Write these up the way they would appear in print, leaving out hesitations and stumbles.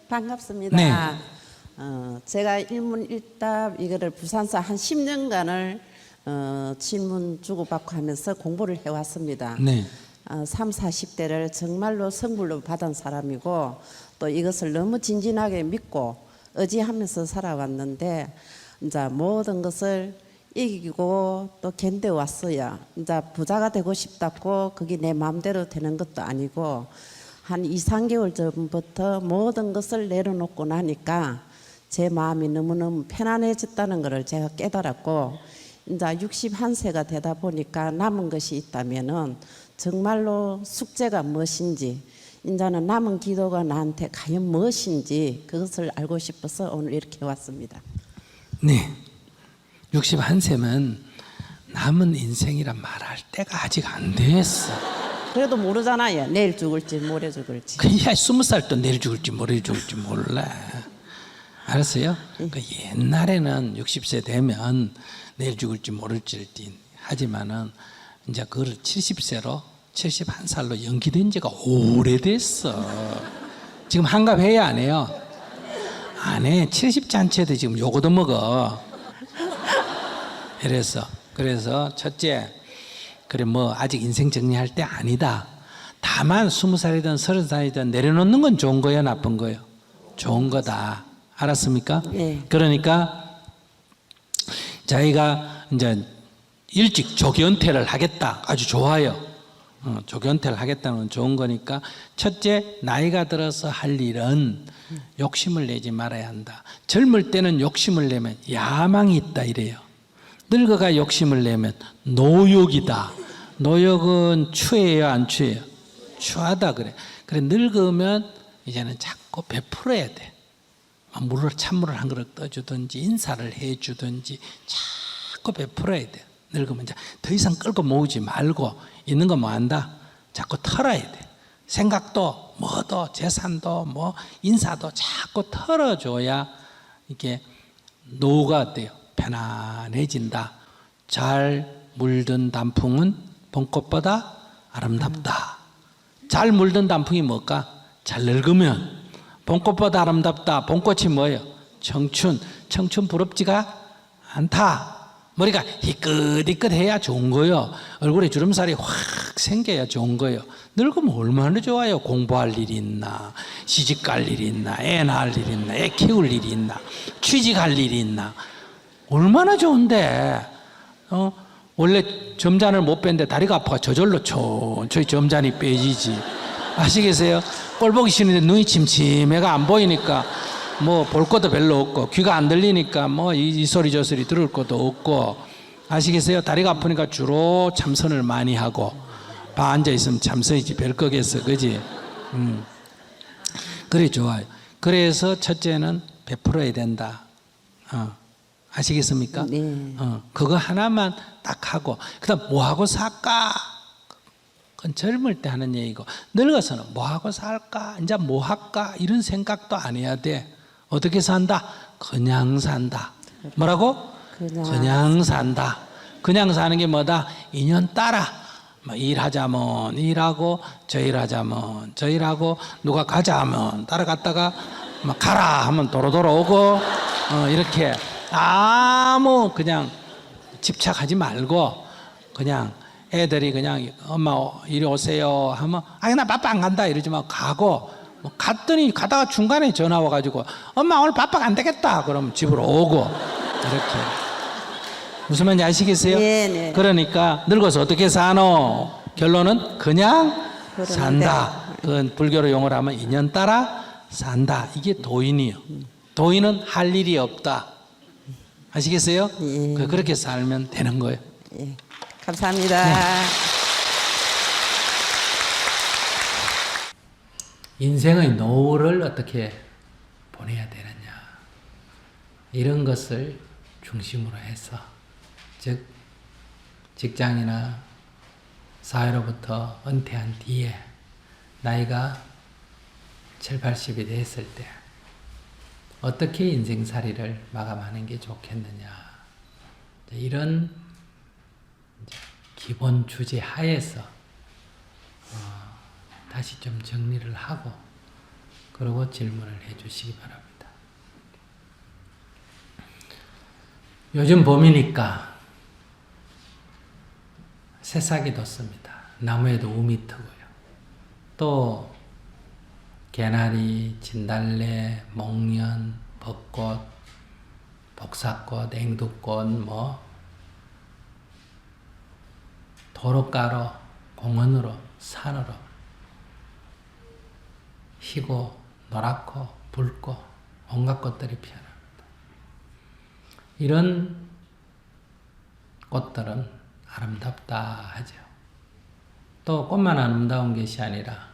반갑습니다. 네. 제가 일문일답 이거를 부산서 한 10년간을 질문 주고받고 하면서 공부를 해왔습니다. 네. 3, 40대를 정말로 성불로 받은 사람이고 또 이것을 너무 진진하게 믿고 의지하면서 살아왔는데 이제 모든 것을 이기고 또 견뎌왔어요. 이제 부자가 되고 싶다고 그게 내 마음대로 되는 것도 아니고 한 2, 3개월 전부터 모든 것을 내려놓고 나니까 제 마음이 너무너무 편안해졌다는 것을 제가 깨달았고 이제 61세가 되다 보니까 남은 것이 있다면은 정말로 숙제가 무엇인지 이제는 남은 기도가 나한테 과연 무엇인지 그것을 알고 싶어서 오늘 이렇게 왔습니다. 네. 61세면 남은 인생이란 말할 때가 아직 안 됐어. 그래도 모르잖아요. 내일 죽을지 모레 죽을지. 그야 20살도 내일 죽을지 모레 죽을지 몰라. 알았어요? 그 옛날에는 60세 되면 내일 죽을지 모를지 하지만은 이제 그걸 70세로 71살로 연기된 지가 오래됐어. 지금 한갑해야 안 해요? 안 해. 70잔치에도 지금 요거도 먹어. 그래서 첫째, 그래 뭐 아직 인생 정리할 때 아니다. 다만 20살이든 30살이든 내려놓는 건 좋은 거예요, 나쁜 거예요? 좋은 거다. 알았습니까? 네. 그러니까 자기가 이제 일찍 조기 은퇴를 하겠다. 아주 좋아요. 조기 은퇴를 하겠다는 건 좋은 거니까 첫째, 나이가 들어서 할 일은 욕심을 내지 말아야 한다. 젊을 때는 욕심을 내면 야망이 있다 이래요. 늙어가 욕심을 내면 노욕이다. 노욕은 추해요, 안 추해요? 추하다 그래. 그래 늙으면 이제는 자꾸 베풀어야 돼. 찬물을 한 그릇 떠주든지 인사를 해주든지 자꾸 베풀어야 돼. 늙으면 이제 더 이상 끌고 모으지 말고 있는 거 뭐 한다? 자꾸 털어야 돼. 생각도 뭐도 재산도 뭐 인사도 자꾸 털어줘야 이게 노후가 어때요? 편안해진다. 잘 물든 단풍은 봄꽃보다 아름답다. 잘 물든 단풍이 뭘까? 잘 늙으면 봄꽃보다 아름답다. 봄꽃이 뭐예요? 청춘. 청춘 부럽지가 않다. 머리가 희끗희끗해야 좋은 거예요. 얼굴에 주름살이 확 생겨야 좋은 거예요. 늙으면 얼마나 좋아요. 공부할 일이 있나, 시집갈 일이 있나, 애 낳을 일이 있나, 애 키울 일이 있나, 취직할 일이 있나. 얼마나 좋은데. 원래 점잔을 못 뺐는데 다리가 아파가 저절로 천천히 점잔이 빼지지. 아시겠어요? 꼴 보기 싫은데 눈이 침침해가 안 보이니까 뭐 볼 것도 별로 없고 귀가 안 들리니까 뭐 이 소리 저 소리 들을 것도 없고. 아시겠어요? 다리가 아프니까 주로 참선을 많이 하고 방 앉아 있으면 참선이지 별 거겠어, 그지? 그래 좋아요. 그래서 첫째는 베풀어야 된다. 아시겠습니까? 네. 그거 하나만 딱 하고 그다음 뭐 하고 살까? 그건 젊을 때 하는 얘기고 늙어서는 뭐 하고 살까? 이제 뭐 할까? 이런 생각도 안 해야 돼. 어떻게 산다? 그냥 산다. 뭐라고? 그냥 산다. 그냥 사는 게 뭐다? 인연 따라. 뭐 일하자면 일하고 저 일하자면 저 일하고 누가 가자면 따라갔다가 막 가라 하면 도로 오고 이렇게 아무 그냥 집착하지 말고 그냥 애들이 그냥 엄마 이리 오세요 하면 나 바빠 안 간다 이러지 말고 가고 뭐 갔더니 가다가 중간에 전화 와가지고 엄마 오늘 바빠 안 되겠다 그럼 집으로 오고 이렇게. 무슨 말인지 아시겠어요? 네. 그러니까 늙어서 어떻게 사노? 결론은 그냥 산다. 그건 불교로 용어로 하면 인연 따라 산다. 이게 도인이요. 도인은 할 일이 없다. 아시겠어요? 예. 그렇게 살면 되는 거예요. 예. 감사합니다. 네. 인생의 노후를 어떻게 보내야 되느냐. 이런 것을 중심으로 해서 즉 직장이나 사회로부터 은퇴한 뒤에 나이가 7, 80이 됐을 때 어떻게 인생살이를 마감하는 게 좋겠느냐. 이런 기본 주제 하에서 다시 좀 정리를 하고 그리고 질문을 해 주시기 바랍니다. 요즘 봄이니까 새싹이 돋습니다. 나무에도 움이 트고요. 또 개나리, 진달래, 목련, 벚꽃, 복사꽃, 앵두꽃, 도로가로, 공원으로, 산으로 희고 노랗고 붉고 온갖 꽃들이 피어납니다. 이런 꽃들은 아름답다 하죠. 또 꽃만 아름다운 것이 아니라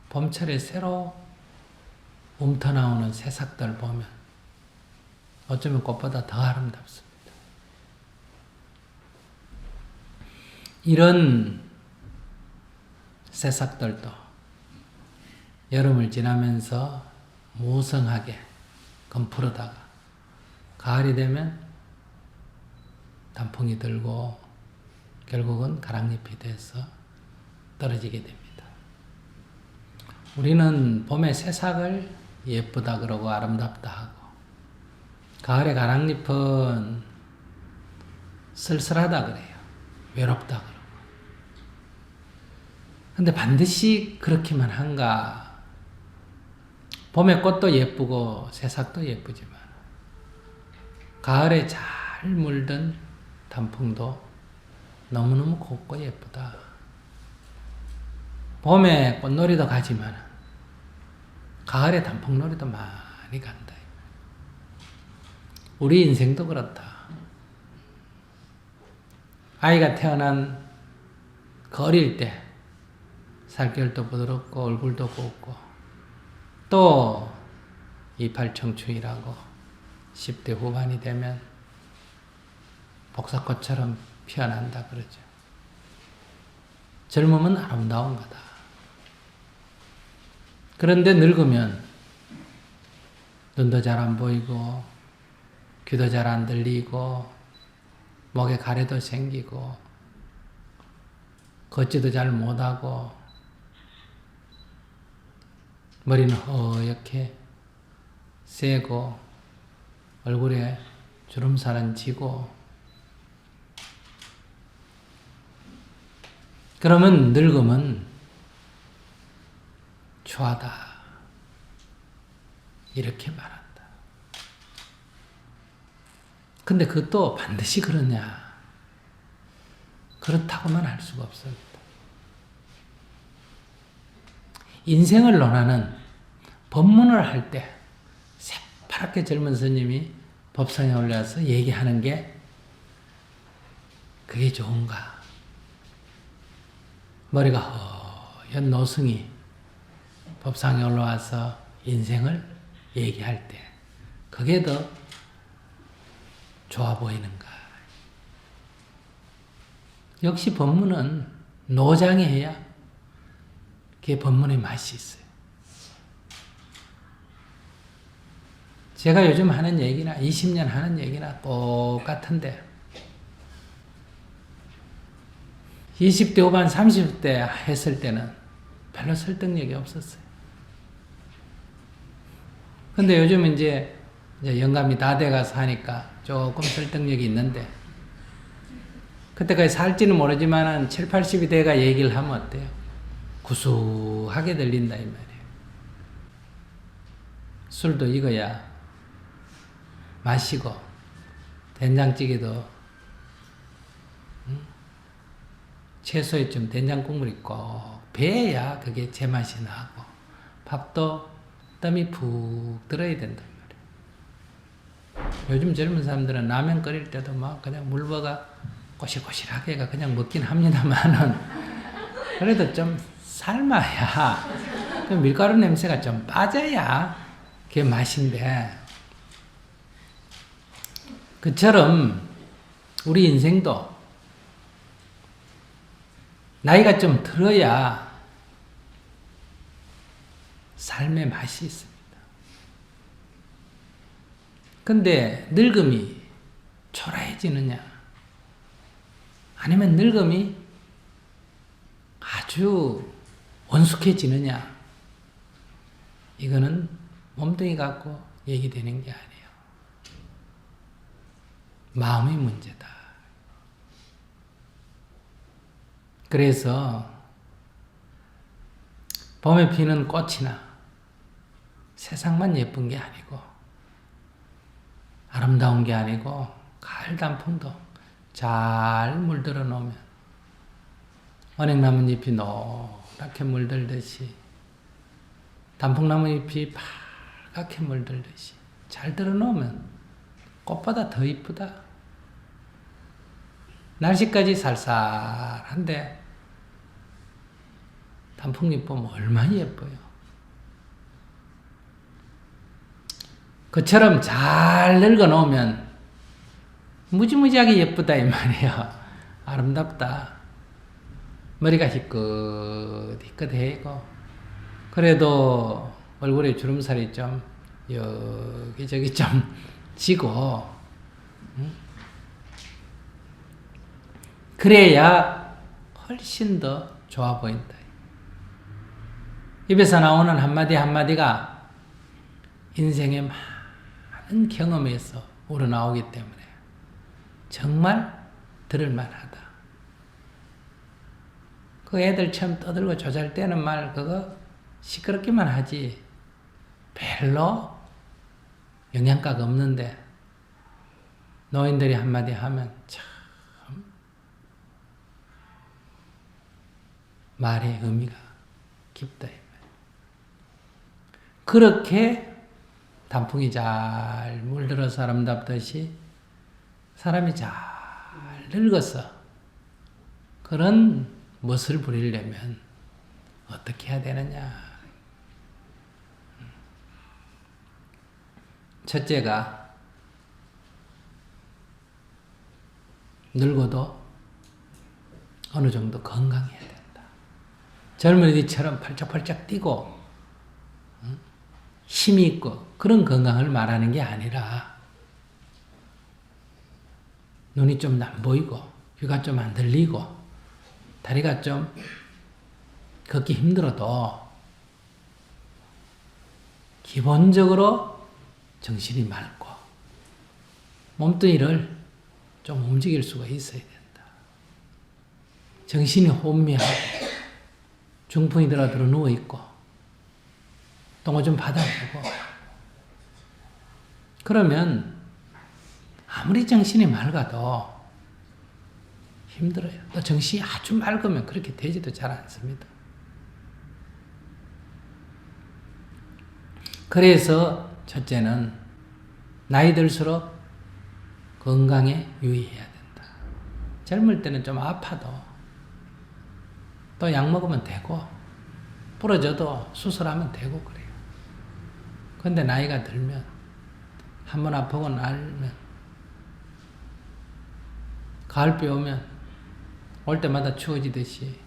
봄철에 새로 움터나오는 새싹들 보면 어쩌면 꽃보다 더 아름답습니다. 이런 새싹들도 여름을 지나면서 무성하게 검푸르다가 가을이 되면 단풍이 들고 결국은 가랑잎이 돼서 떨어지게 됩니다. 우리는 봄에 새싹을 예쁘다 그러고 아름답다 하고 가을의 가랑잎은 쓸쓸하다 그래요. 외롭다 그러고. 근데 반드시 그렇기만 한가? 봄의 꽃도 예쁘고 새싹도 예쁘지만 가을에 잘 물든 단풍도 너무너무 곱고 예쁘다. 봄에 꽃놀이도 가지만 가을에 단풍놀이도 많이 간다. 우리 인생도 그렇다. 아이가 태어난 그 어릴 때 살결도 부드럽고 얼굴도 곱고 또 이팔청춘이라고 10대 후반이 되면 복사꽃처럼 피어난다 그러죠. 젊음은 아름다운 거다. 그런데 늙으면 눈도 잘 안 보이고 귀도 잘 안 들리고 목에 가래도 생기고 걷지도 잘 못하고 머리는 허옇게 세고 얼굴에 주름살은 지고 그러면 늙음은 추하다 이렇게 말한다. 근데 그것도 반드시 그러냐? 그렇다고만 할 수가 없습니다. 인생을 논하는 법문을 할 때 새파랗게 젊은 스님이 법상에 올라와서 얘기하는 게 그게 좋은가? 머리가 허연 노승이 법상에 올라와서 인생을 얘기할 때 그게 더 좋아 보이는가? 역시 법문은 노장이 해야 그게 법문의 맛이 있어요. 제가 요즘 하는 얘기나 20년 하는 얘기나 똑같은데 20대 후반 30대 했을 때는 별로 설득력이 없었어요. 근데 요즘 이제 영감이 다 돼가서 하니까 조금 설득력이 있는데 그때까지 살지는 모르지만 7, 80이 돼가 얘기를 하면 어때요? 구수하게 들린다 이 말이에요. 술도 익어야 마시고 된장찌개도 채소에 좀 된장 국물이 꼭 배야 그게 제맛이 나고 밥도 땀이 푹 들어야 된단 말이에요. 요즘 젊은 사람들은 라면 끓일 때도 막 그냥 물버가 꼬실꼬실하게가 그냥 먹긴 합니다만은 그래도 좀 삶아야 밀가루 냄새가 좀 빠져야 그게 맛인데 그처럼 우리 인생도 나이가 좀 들어야 삶의 맛이 있습니다. 근데 늙음이 초라해지느냐 아니면 늙음이 아주 원숙해지느냐 이거는 몸뚱이 갖고 얘기되는 게 아니에요. 마음의 문제다. 그래서 봄에 피는 꽃이나 세상만 예쁜 게 아니고 아름다운 게 아니고 가을 단풍도 잘 물들어 놓으면 은행나무 잎이 노랗게 물들듯이 단풍나무 잎이 빨갛게 물들듯이 잘 들어 놓으면 꽃보다 더 이쁘다. 날씨까지 쌀쌀한데 단풍잎 보면 얼마나 예뻐요. 그처럼 잘 늙어 놓으면 무지무지하게 예쁘다 이 말이에요. 아름답다. 머리가 희끗희끗해고 그래도 얼굴에 주름살이 좀 여기저기 좀 지고 그래야 훨씬 더 좋아 보인다. 입에서 나오는 한마디 한마디가 인생의 많은 경험에서 우러나오기 때문에 정말 들을 만하다. 그 애들 처음 떠들고 조잘대는 말 그거 시끄럽기만 하지 별로 영양가가 없는데 노인들이 한마디 하면 참 말의 의미가 깊다. 그렇게 단풍이 잘 물들어서 아름답듯이 사람이 잘 늙어서 그런 멋을 부리려면 어떻게 해야 되느냐. 첫째가 늙어도 어느 정도 건강해야 된다. 젊은이처럼 팔짝팔짝 뛰고 힘이 있고 그런 건강을 말하는 게 아니라 눈이 좀 안 보이고 귀가 좀 안 들리고 다리가 좀 걷기 힘들어도 기본적으로 정신이 맑고 몸뚱이를 좀 움직일 수가 있어야 된다. 정신이 혼미하고 중풍이 들어 누워있고 똥을 좀 받아내고 그러면 아무리 정신이 맑아도 힘들어요. 또 정신이 아주 맑으면 그렇게 되지도 잘 않습니다. 그래서 첫째는 나이 들수록 건강에 유의해야 된다. 젊을 때는 좀 아파도 또 약 먹으면 되고 부러져도 수술하면 되고 그래요. 근데 나이가 들면 한번 아프고 나면 가을비 오면 올 때마다 추워지듯이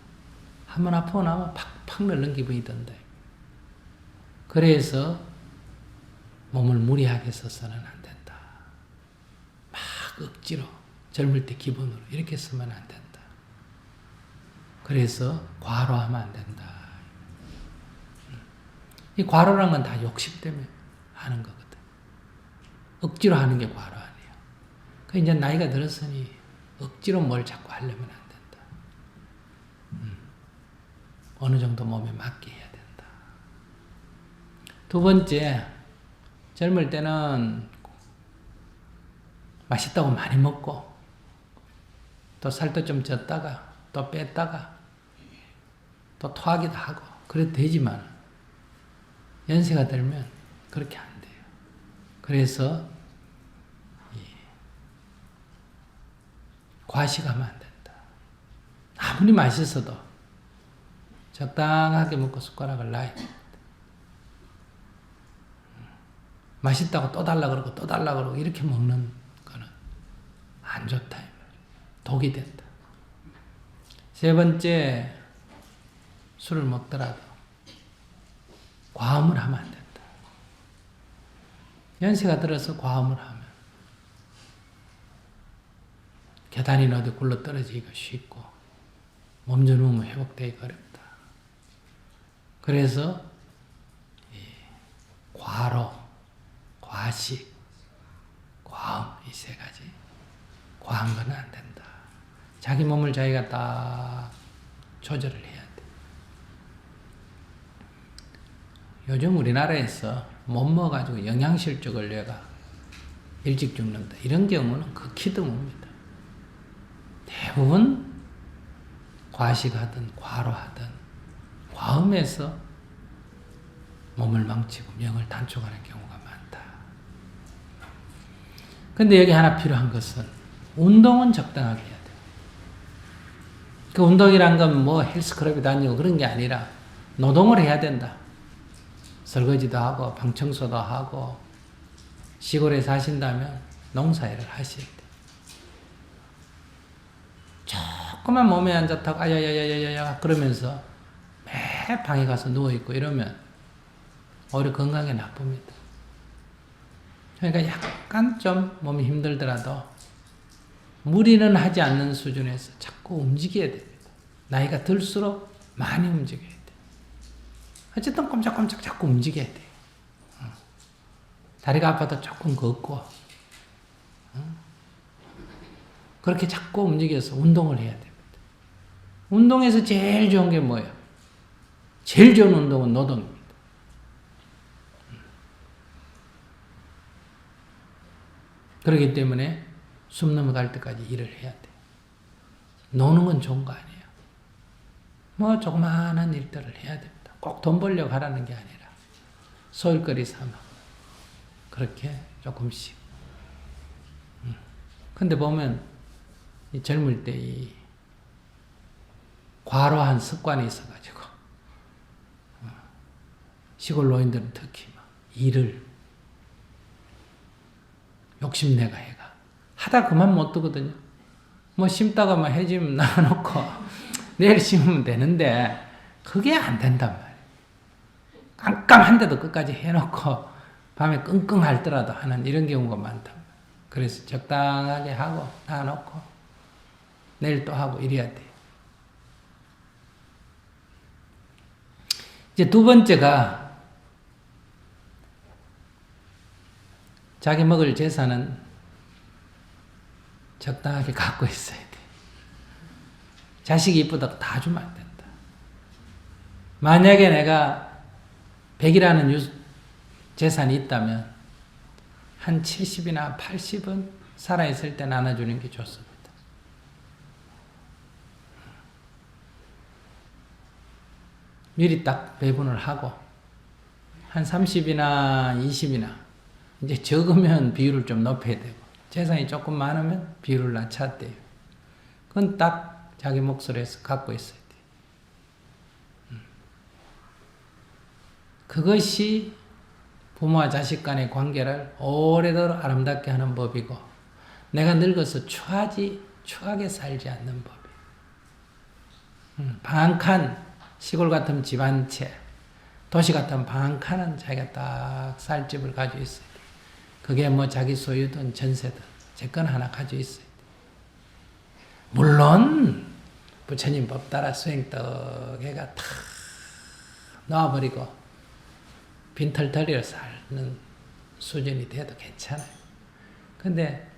한번 아프고 나면 팍팍 늙는 기분이 든다. 그래서 몸을 무리하게 써서는 안 된다. 막 억지로 젊을 때 기분으로 이렇게 쓰면 안 된다. 그래서 과로하면 안 된다. 이 과로란 건 다 욕심 때문에 하는 거거든. 억지로 하는 게 과로 아니에요. 그 이제 나이가 들었으니 억지로 뭘 자꾸 하려면 안 된다. 어느 정도 몸에 맞게 해야 된다. 두 번째, 젊을 때는 맛있다고 많이 먹고 또 살도 좀 쪘다가 또 뺐다가 또 토하기도 하고 그래도 되지만 연세가 들면 그렇게 안 돼요. 그래서 과식하면 안 된다. 아무리 맛있어도 적당하게 먹고 숟가락을 놔야 된다. 맛있다고 또 달라 그러고 또 달라 그러고 이렇게 먹는 거는 안 좋다. 독이 된다. 세 번째, 술을 먹더라도 과음을 하면 안 된다. 연세가 들어서 과음을 하면 계단이나 어디 굴러 떨어지기가 쉽고 몸좀 누우면 회복되기가 어렵다. 그래서 과로, 과식, 과음 이 세 가지. 과한 건 안 된다. 자기 몸을 자기가 딱 조절을 해야 돼. 요즘 우리나라에서 못 먹어가지고 영양실조 걸려가 일찍 죽는다. 이런 경우는 극히 드뭅니다. 대부분 과식하든 과로하든 과음에서 몸을 망치고 명을 단축하는 경우가 많다. 근데 여기 하나 필요한 것은 운동은 적당하게 해야 돼요. 그 운동이란 건 뭐 헬스클럽에 다니고 그런 게 아니라 노동을 해야 된다. 설거지도 하고 방청소도 하고 시골에 사신다면 농사일을 하셔야 돼. 조금만 몸에 안 좋다고 아야야야야야 그러면서 매 방에 가서 누워있고 이러면 오히려 건강에 나쁩니다. 그러니까 약간 좀 몸이 힘들더라도 무리는 하지 않는 수준에서 자꾸 움직여야 됩니다. 나이가 들수록 많이 움직여야 돼. 어쨌든 꼼짝꼼짝 자꾸 움직여야 돼. 다리가 아파도 조금 걷고 그렇게 자꾸 움직여서 운동을 해야 됩니다. 운동에서 제일 좋은 게 뭐예요? 제일 좋은 운동은 노동입니다. 그렇기 때문에 숨 넘어갈 때까지 일을 해야 돼. 노는 건 좋은 거 아니에요. 뭐 조그마한 일들을 해야 됩니다. 꼭 돈 벌려고 하라는 게 아니라 소일거리 삼아 그렇게 조금씩. 근데 보면 이 젊을 때 이 과로한 습관이 있어가지고 시골 노인들은 특히 막 일을 욕심내가 해가 하다 그만 못 두거든요. 뭐 심다가 막 해지면 놔놓고 내일 심으면 되는데 그게 안 된단 말이에요. 깜깜한데도 끝까지 해놓고 밤에 끙끙 앓더라도 하는 이런 경우가 많다. 그래서 적당하게 하고 놔놓고 내일 또 하고 이래야 돼. 이제 두 번째가 자기 먹을 재산은 적당하게 갖고 있어야 돼. 자식이 이쁘다고 다 주면 안 된다. 만약에 내가 100이라는 재산이 있다면 한 70이나 80은 살아있을 때 나눠주는 게 좋습니다. 미리 딱 배분을 하고 한 30이나 20이나 이제 적으면 비율을 좀 높여야 되고 재산이 조금 많으면 비율을 낮춰야 돼요. 그건 딱 자기 몫으로서 갖고 있어야 돼요. 그것이 부모와 자식 간의 관계를 오래도록 아름답게 하는 법이고 내가 늙어서 추하게 살지 않는 법이에요. 방 한 칸, 시골 같으면 집 한 채, 도시 같으면 방 한 칸은 자기가 딱 살 집을 가지고 있어야 돼. 그게 뭐 자기 소유든 전세든 제 건 하나 가지고 있어야 돼. 물론 부처님 법 따라 수행떡에가 다 놓아버리고 빈털터리로 사는 수준이 돼도 괜찮아요. 근데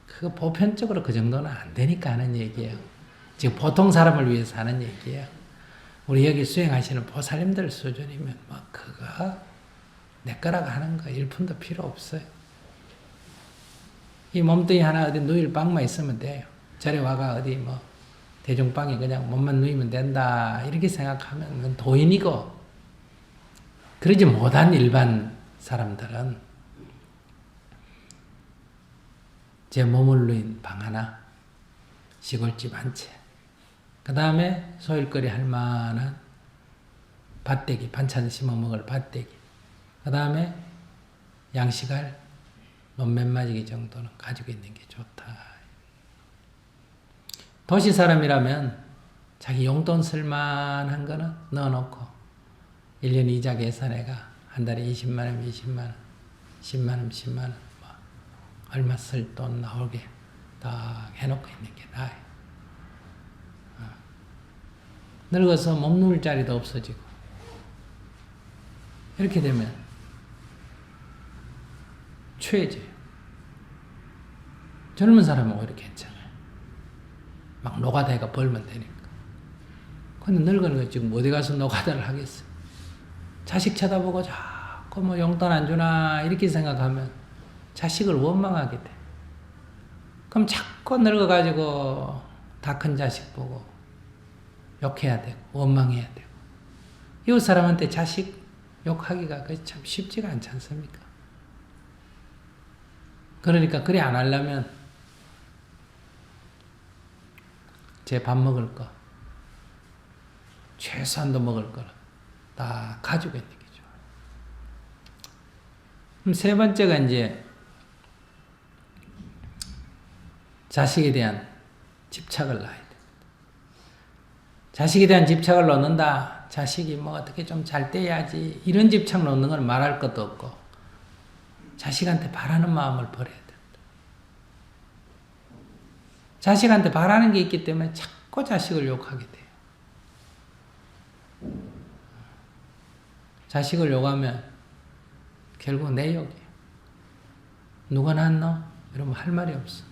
그거 보편적으로 그 정도는 안 되니까 하는 얘기예요. 지금 보통 사람을 위해서 하는 얘기예요. 우리 여기 수행하시는 보살님들 수준이면 뭐 그거 내 거라고 하는 거 1푼도 필요 없어요. 이 몸뚱이 하나 어디 누일 방만 있으면 돼요. 절에 와가 어디 뭐 대중방에 그냥 몸만 누이면 된다 이렇게 생각하면 그건 도인이고 그러지 못한 일반 사람들은 제 몸을 누인 방 하나, 시골집 한 채, 그 다음에 소일거리 할 만한 밭대기, 반찬 심어 먹을 밭대기, 그 다음에 양식할 논 몇 마지기 정도는 가지고 있는 게 좋다. 도시 사람이라면 자기 용돈 쓸만한 거는 넣어놓고 1년 이자 계산해가 한 달에 20만 원, 20만 원, 10만 원, 10만 원 뭐 얼마 쓸 돈 나오게 딱 해놓고 있는 게 나아요. 늙어서 몸 누울 자리도 없어지고 이렇게 되면 최저예요. 젊은 사람은 오히려 괜찮아요. 막 노가다가 벌면 되니까. 근데 늙은 거 지금 어디 가서 노가다를 하겠어요. 자식 쳐다보고 자꾸 뭐 용돈 안 주나 이렇게 생각하면 자식을 원망하게 돼. 그럼 자꾸 늙어가지고 다 큰 자식 보고 욕해야 되고 원망해야 되고. 이웃 사람한테 자식 욕하기가 참 쉽지가 않지 않습니까? 그러니까 그래 안 하려면 제 밥 먹을 거 최소한도 먹을 거를 다 가지고 있는 게 좋아요. 그럼 세 번째가 이제 자식에 대한 집착을 놔야 돼. 자식에 대한 집착을 놓는다. 자식이 뭐 어떻게 좀 잘 돼야지. 이런 집착 놓는 건 말할 것도 없고 자식한테 바라는 마음을 버려야 된다. 자식한테 바라는 게 있기 때문에 자꾸 자식을 욕하게 돼요. 자식을 욕하면 결국 내 욕이에요. 누가 낳았노? 이러면 할 말이 없어.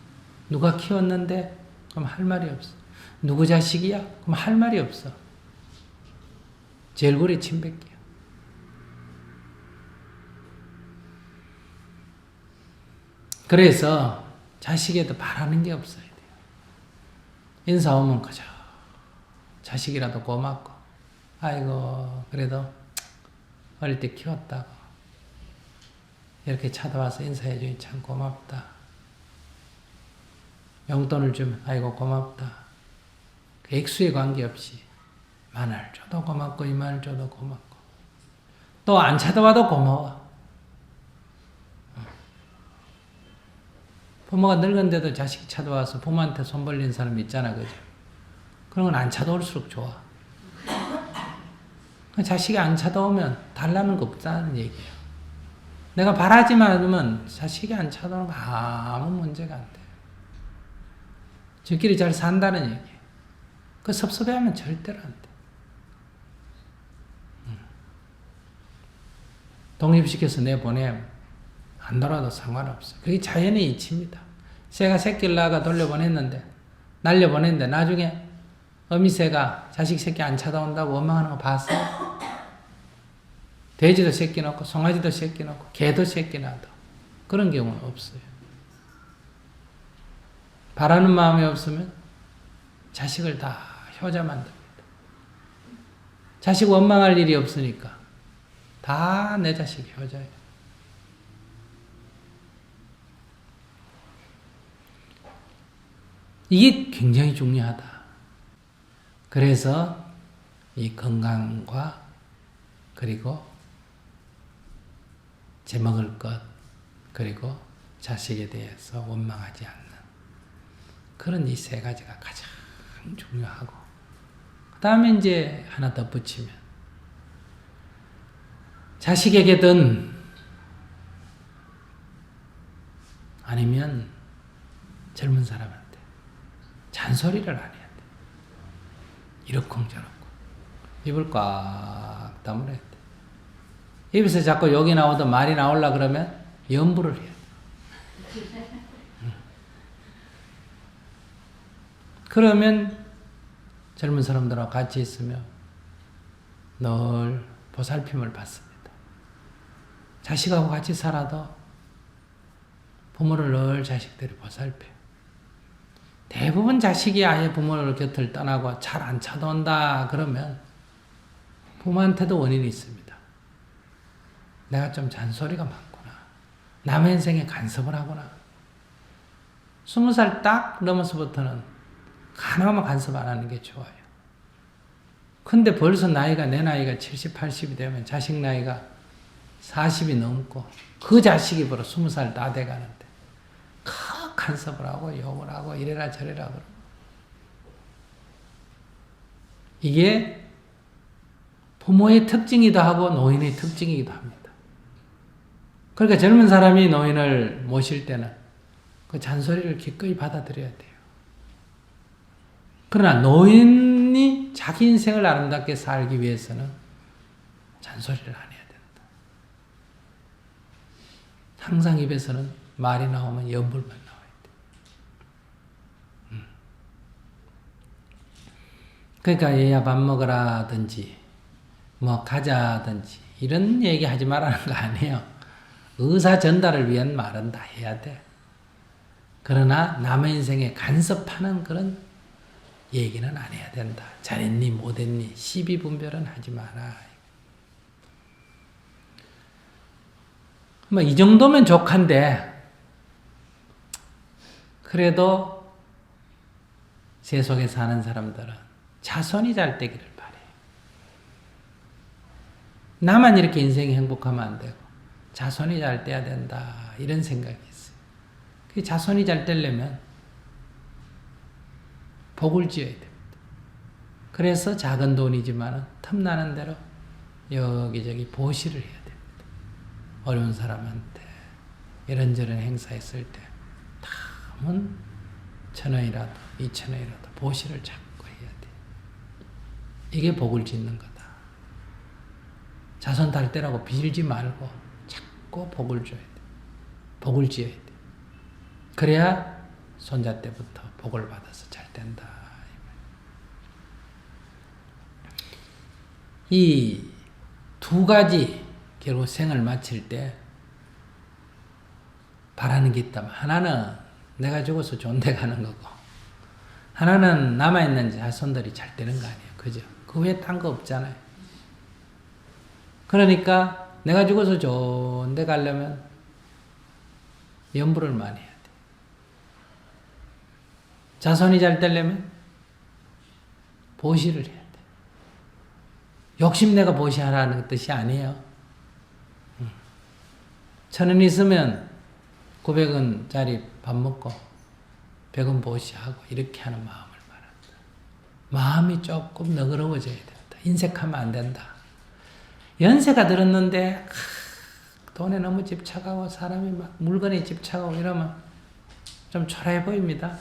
누가 키웠는데? 그럼 할 말이 없어. 누구 자식이야? 그럼 할 말이 없어. 제 얼굴에 침 뱉기야. 그래서 자식에도 바라는 게 없어야 돼요. 인사 오면 그저 자식이라도 고맙고 아이고 그래도 어릴 때 키웠다고 이렇게 찾아와서 인사해 주니 참 고맙다. 용돈을 주면 아이고 고맙다. 그 액수에 관계없이 만원을 줘도 고맙고 2만원을 줘도 고맙고 또 안 찾아와도 고마워. 부모가 늙은데도 자식 찾아와서 부모한테 손 벌린 사람 있잖아, 그죠? 그런 건 안 찾아올수록 좋아. 자식이 안 찾아오면 달라는 거 없다는 얘기예요. 내가 바라지만 않으면 자식이 안 찾아오는 거 아무 문제가 안 돼. 저끼리 잘 산다는 얘기예요. 그 섭섭해하면 절대로 안 돼. 독립시켜서 내보내면 안 돌아도 상관없어. 그게 자연의 이치입니다. 새가 새끼를 낳아가 돌려보냈는데, 날려보냈는데, 나중에 어미새가 자식 새끼 안 찾아온다고 원망하는 거 봤어요? 돼지도 새끼 낳고, 송아지도 새끼 낳고, 개도 새끼 낳아도 그런 경우는 없어요. 바라는 마음이 없으면 자식을 다 효자 만듭니다. 자식 원망할 일이 없으니까 다 내 자식 효자예요. 이게 굉장히 중요하다. 그래서 이 건강과 그리고 제 먹을 것 그리고 자식에 대해서 원망하지 않는 그런 이 세 가지가 가장 중요하고 그 다음에 이제 하나 덧붙이면 자식에게든 아니면 젊은 사람한테 잔소리를 안 해야 돼. 이러쿵저러쿵 입을 꽉 다물어야 돼. 입에서 자꾸 욕이 나오든 말이 나오려 그러면 염불을 해야 돼. 그러면 젊은 사람들하고 같이 있으면 늘 보살핌을 받습니다. 자식하고 같이 살아도 부모를 늘 자식들이 보살펴요. 대부분 자식이 아예 부모를 곁을 떠나고 잘 안 찾아온다 그러면 부모한테도 원인이 있습니다. 내가 좀 잔소리가 많구나. 남의 인생에 간섭을 하구나. 20살 딱 넘어서부터는 가능하면 간섭 안 하는 게 좋아요. 근데 벌써 나이가 내 나이가 70, 80이 되면 자식 나이가 40이 넘고 그 자식이 바로 20살 다 돼가는데 간섭을 하고 욕을 하고 이래라 저래라 그러고 이게 부모의 특징이기도 하고 노인의 특징이기도 합니다. 그러니까 젊은 사람이 노인을 모실 때는 그 잔소리를 기꺼이 받아들여야 돼요. 그러나 노인이 자기 인생을 아름답게 살기 위해서는 잔소리를 안 해야 된다. 항상 입에서는 말이 나오면 연불만 나와야 돼. 그러니까 얘야 밥 먹으라든지 뭐 가자든지 이런 얘기 하지 말라는 거 아니에요. 의사 전달을 위한 말은 다 해야 돼. 그러나 남의 인생에 간섭하는 그런 얘기는 안 해야 된다. 잘했니 못했니 시비 분별은 하지 마라. 뭐 이 정도면 족한데 그래도 세속에 사는 사람들은 자손이 잘 되기를 바래. 나만 이렇게 인생이 행복하면 안 되고 자손이 잘 돼야 된다 이런 생각이 있어요. 그 자손이 잘 되려면 복을 지어야 됩니다. 그래서 작은 돈이지만 틈나는 대로 여기저기 보시를 해야 됩니다. 어려운 사람한테 이런저런 행사했을 때 다음은 1,000원이라도 2,000원이라도 보시를 자꾸 해야 돼. 이게 복을 짓는 거다. 자손 달 때라고 빌지 말고 자꾸 복을 줘야 돼. 복을 지어야 돼. 그래야 손자 때부터 복을 받아서 잘 된다. 이 두 가지 결국 생을 마칠 때 바라는 게 있다면 하나는 내가 죽어서 좋은 데 가는 거고 하나는 남아있는 자손들이 잘 되는 거 아니에요. 그죠? 그 외에 딴 거 없잖아요. 그러니까 내가 죽어서 좋은 데 가려면 연불을 많이 해야 돼. 자손이 잘 되려면 보시를 해야 돼. 욕심내가 보시하라는 뜻이 아니에요. 1,000원 있으면 900원짜리 밥 먹고 100원 보시하고 이렇게 하는 마음을 말한다. 마음이 조금 너그러워져야 된다. 인색하면 안 된다. 연세가 들었는데 돈에 너무 집착하고 사람이 막 물건에 집착하고 이러면 좀 초라해 보입니다.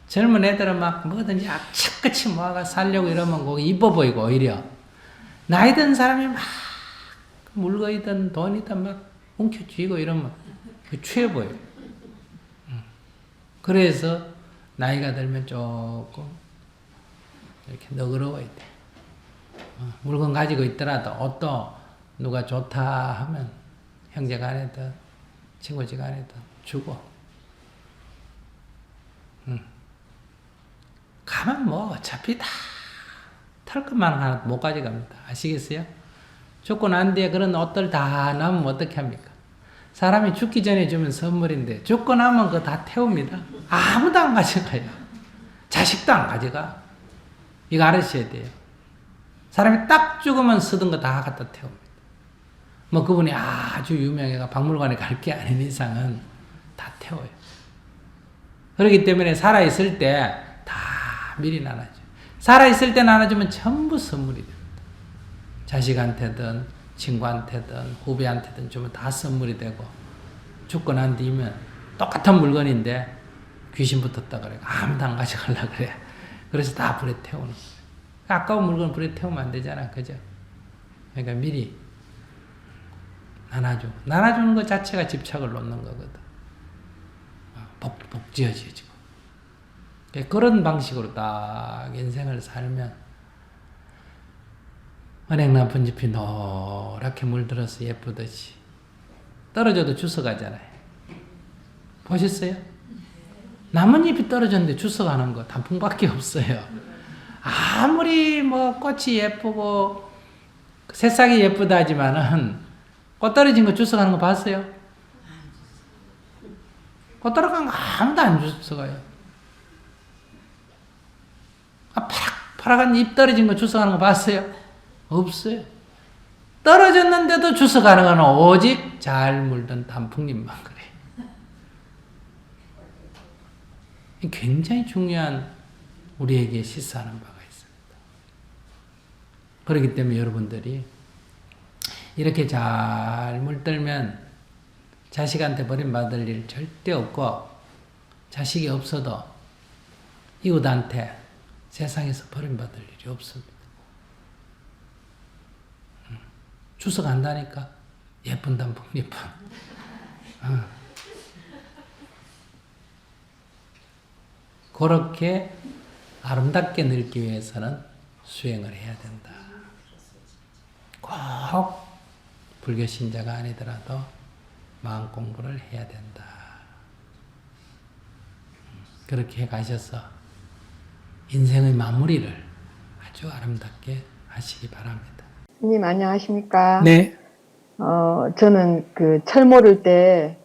젊은 애들은 막 뭐든지 악착같이 모아가 살려고 이러면 거기 이뻐 보이고 오히려 나이 든 사람이 막 물건이든 돈이든 막 움켜쥐고 이러면 취해 보여요. 그래서 나이가 들면 조금 이렇게 너그러워야 돼. 물건 가지고 있더라도 옷도 누가 좋다 하면 형제간에든 친구지간에든 주고 가면 뭐 어차피 다 털 것만 하나 못 가져갑니다. 아시겠어요? 죽고 난 뒤에 그런 옷들 다 남으면 어떻게 합니까? 사람이 죽기 전에 주면 선물인데 죽고 나면 그거 다 태웁니다. 아무도 안 가져가요. 자식도 안 가져가. 이거 알으셔야 돼요. 사람이 딱 죽으면 쓰던 거 다 갖다 태웁니다. 뭐 그분이 아주 유명해가 박물관에 갈 게 아닌 이상은 다 태워요. 그렇기 때문에 살아있을 때 다 미리 나눠줘요. 살아있을 때 나눠주면 전부 선물이 됩니다. 자식한테든 친구한테든 후배한테든 주면 다 선물이 되고 죽고 난 뒤면 똑같은 물건인데 귀신 붙었다 그래. 아무도 안 가져가려고 그래. 그래서 다 불에 태우는 거예요. 아까운 물건 불에 태우면 안 되잖아. 그죠? 그러니까 미리 나눠주고. 나눠주는 것 자체가 집착을 놓는 거거든. 복 지어지고. 그런 방식으로 딱 인생을 살면 은행 나쁜 잎이 노랗게 물들어서 예쁘듯이 떨어져도 주워가잖아요. 보셨어요? 나뭇잎이 떨어졌는데 주워가는 거 단풍밖에 없어요. 아무리 뭐 꽃이 예쁘고 새싹이 예쁘다 하지만은 꽃 떨어진 거 주워가는 거 봤어요? 꽃 떨어간 거 아무도 안 주워가요. 파랗게 잎 떨어진 거 주워가는 거 봤어요? 없어요. 떨어졌는데도 주워가는 건 오직 잘 물든 단풍잎만 그래. 굉장히 중요한 우리에게 시사하는 바가 있습니다. 그렇기 때문에 여러분들이 이렇게 잘 물들면 자식한테 버림받을 일 절대 없고 자식이 없어도 이웃한테 세상에서 버림받을 일이 없습니다. 주워간다니까 예쁜 단풍잎은 그렇게 아름답게 늙기 위해서는 수행을 해야 된다. 꼭 불교 신자가 아니더라도 마음 공부를 해야 된다. 그렇게 가셔서 인생의 마무리를 아주 아름답게 하시기 바랍니다. 스님 안녕하십니까? 네. 저는 그 철모를 때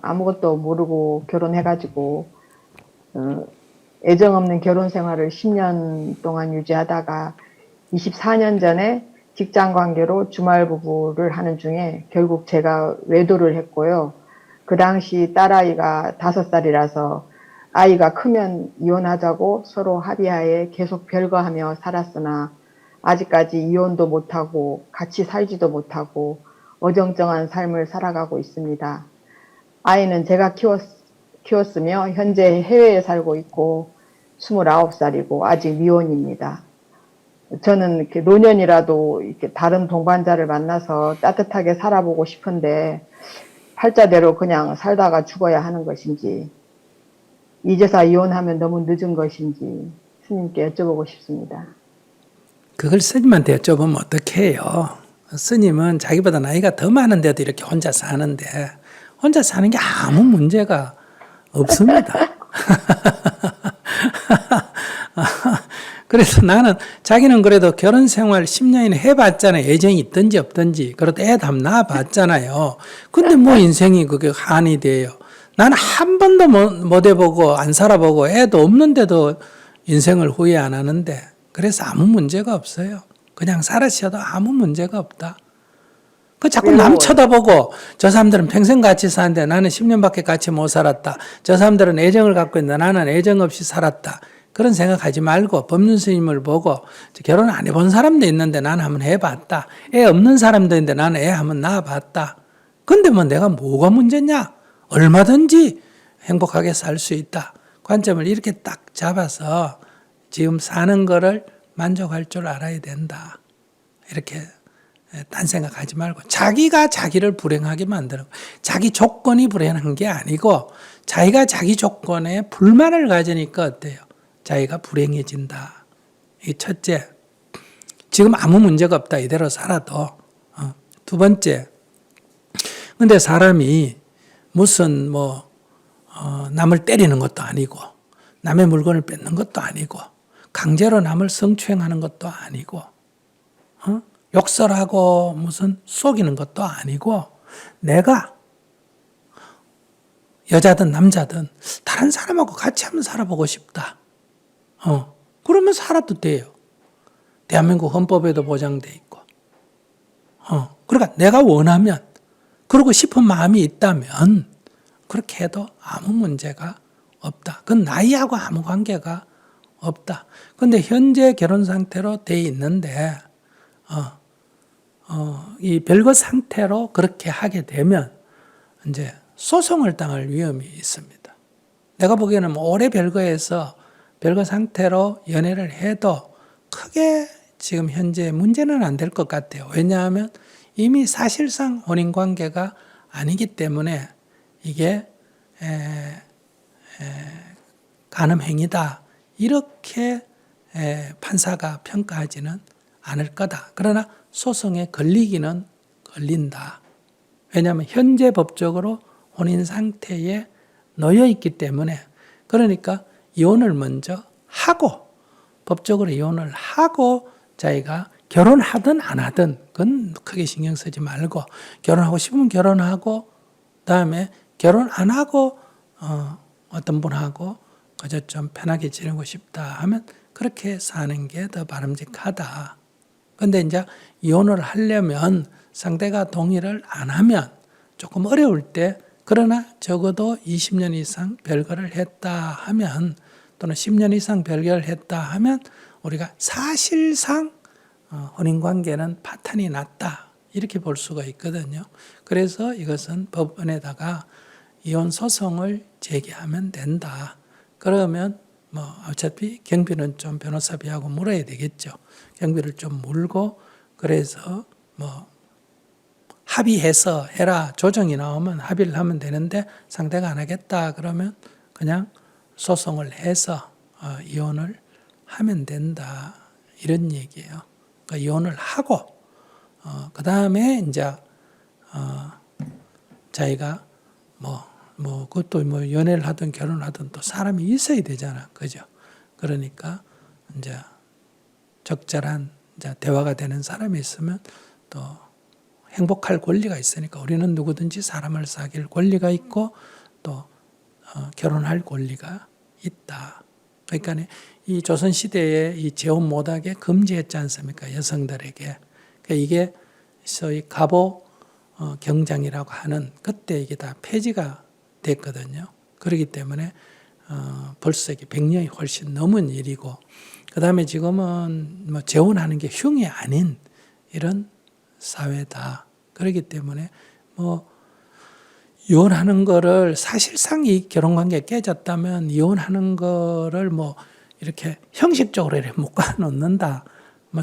아무것도 모르고 결혼해가지고 애정 없는 결혼 생활을 10년 동안 유지하다가 24년 전에 직장 관계로 주말 부부를 하는 중에 결국 제가 외도를 했고요. 그 당시 딸아이가 5살이라서 아이가 크면 이혼하자고 서로 합의하에 계속 별거하며 살았으나 아직까지 이혼도 못하고 같이 살지도 못하고 어정쩡한 삶을 살아가고 있습니다. 아이는 제가 키웠으며 현재 해외에 살고 있고 29살이고 아직 미혼입니다. 저는 이렇게 노년이라도 이렇게 다른 동반자를 만나서 따뜻하게 살아보고 싶은데 팔자대로 그냥 살다가 죽어야 하는 것인지 이제서 이혼하면 너무 늦은 것인지 스님께 여쭤보고 싶습니다. 그걸 스님한테 여쭤보면 어떻게 해요? 스님은 자기보다 나이가 더 많은데도 이렇게 혼자 사는데 혼자 사는 게 아무 문제가 없습니다. 그래서 나는 자기는 그래도 결혼 생활 10년이나 해봤잖아요. 애정이 있든지 없든지. 그래도 애 담 낳아봤잖아요. 근데 뭐 인생이 그게 한이 돼요. 나는 한 번도 못 해보고 안 살아보고 애도 없는데도 인생을 후회 안 하는데 그래서 아무 문제가 없어요. 그냥 살아셔도 아무 문제가 없다. 그 자꾸 남 쳐다보고 저 사람들은 평생 같이 사는데 나는 10년밖에 같이 못 살았다. 저 사람들은 애정을 갖고 있는데 나는 애정 없이 살았다. 그런 생각하지 말고 법륜 스님을 보고 결혼 안 해본 사람도 있는데 나는 한번 해봤다. 애 없는 사람도 있는데 나는 애 한번 낳아봤다. 근데 뭐 내가 뭐가 문제냐? 얼마든지 행복하게 살 수 있다. 관점을 이렇게 딱 잡아서 지금 사는 거를 만족할 줄 알아야 된다. 이렇게 딴 생각하지 말고 자기가 자기를 불행하게 만드는 거예요. 자기 조건이 불행한 게 아니고 자기가 자기 조건에 불만을 가지니까 어때요? 자기가 불행해진다. 이 첫째, 지금 아무 문제가 없다. 이대로 살아도. 두 번째, 근데 사람이 무슨 남을 때리는 것도 아니고 남의 물건을 뺏는 것도 아니고 강제로 남을 성추행하는 것도 아니고 욕설하고 무슨 속이는 것도 아니고 내가 여자든 남자든 다른 사람하고 같이 한번 살아보고 싶다. 그러면 살아도 돼요. 대한민국 헌법에도 보장돼 있고. 그러니까 내가 원하면 그러고 싶은 마음이 있다면 그렇게 해도 아무 문제가 없다. 그건 나이하고 아무 관계가 없다. 근데 현재 결혼 상태로 돼 있는데 이 별거 상태로 그렇게 하게 되면 이제 소송을 당할 위험이 있습니다. 내가 보기에는 오래 별거해서 별거 상태로 연애를 해도 크게 지금 현재 문제는 안 될 것 같아요. 왜냐하면 이미 사실상 혼인 관계가 아니기 때문에 이게 간음행위다 이렇게 판사가 평가하지는 않을 거다. 그러나 소송에 걸리기는 걸린다. 왜냐하면 현재 법적으로 혼인 상태에 놓여 있기 때문에 그러니까 이혼을 먼저 하고 법적으로 이혼을 하고 자기가 결혼하든 안 하든 그건 크게 신경 쓰지 말고 결혼하고 싶으면 결혼하고 그다음에 결혼 안 하고 어떤 분하고 그저 좀 편하게 지내고 싶다 하면 그렇게 사는 게 더 바람직하다. 근데 이제 이혼을 하려면 상대가 동의를 안 하면 조금 어려울 때 그러나 적어도 20년 이상 별거를 했다 하면 또는 10년 이상 별거를 했다 하면 우리가 사실상 혼인관계는 파탄이 났다 이렇게 볼 수가 있거든요. 그래서 이것은 법원에다가 이혼 소송을 제기하면 된다. 그러면 어차피 경비는 좀 변호사비하고 물어야 되겠죠. 경비를 좀 물고 그래서 합의해서 해라 조정이 나오면 합의를 하면 되는데 상대가 안 하겠다 그러면 그냥 소송을 해서 이혼을 하면 된다 이런 얘기예요. 그러니까 이혼을 하고 그 다음에 이제 자기가 그것도 연애를 하든 결혼을 하든 또 사람이 있어야 되잖아, 그죠? 그러니까 이제 적절한 이제 대화가 되는 사람이 있으면 또 행복할 권리가 있으니까 우리는 누구든지 사람을 사귈 권리가 있고 또 결혼할 권리가 있다. 그러니까 이 조선 시대에 이 재혼 못하게 금지했지 않습니까? 여성들에게. 그러니까 이게 소위 갑오 경장이라고 하는 그때 이게 다 폐지가 됐거든요. 그렇기 때문에 벌써 이게 100년이 훨씬 넘은 일이고 그 다음에 지금은 재혼하는 게 흉이 아닌 이런 사회다. 그렇기 때문에 이혼하는 거를 사실상 이 결혼관계 깨졌다면 이혼하는 거를 이렇게 형식적으로 이렇게 묶어놓는다.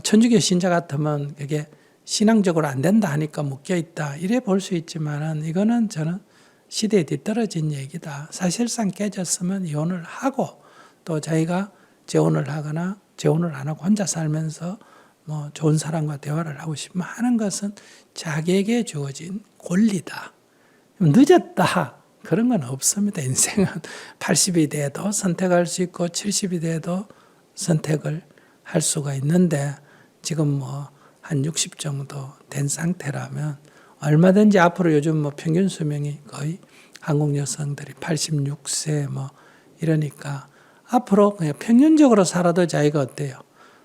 천주교 신자 같으면 그게 신앙적으로 안 된다 하니까 묶여있다. 이래 볼 수 있지만은 이거는 저는 시대에 뒤떨어진 얘기다. 사실상 깨졌으면 이혼을 하고 또 자기가 재혼을 하거나 재혼을 안 하고 혼자 살면서 좋은 사람과 대화를 하고 싶으면 하는 것은 자기에게 주어진 권리다. 늦었다. 그런 건 없습니다. 인생은 80이 돼도 선택할 수 있고 70이 돼도 선택을 할 수가 있는데 지금 한 60 정도 된 상태라면 얼마든지 앞으로 요즘 평균 수명이 거의 한국 여성들이 86세 이러니까 앞으로 그냥 평균적으로 살아도 자기가 어때요?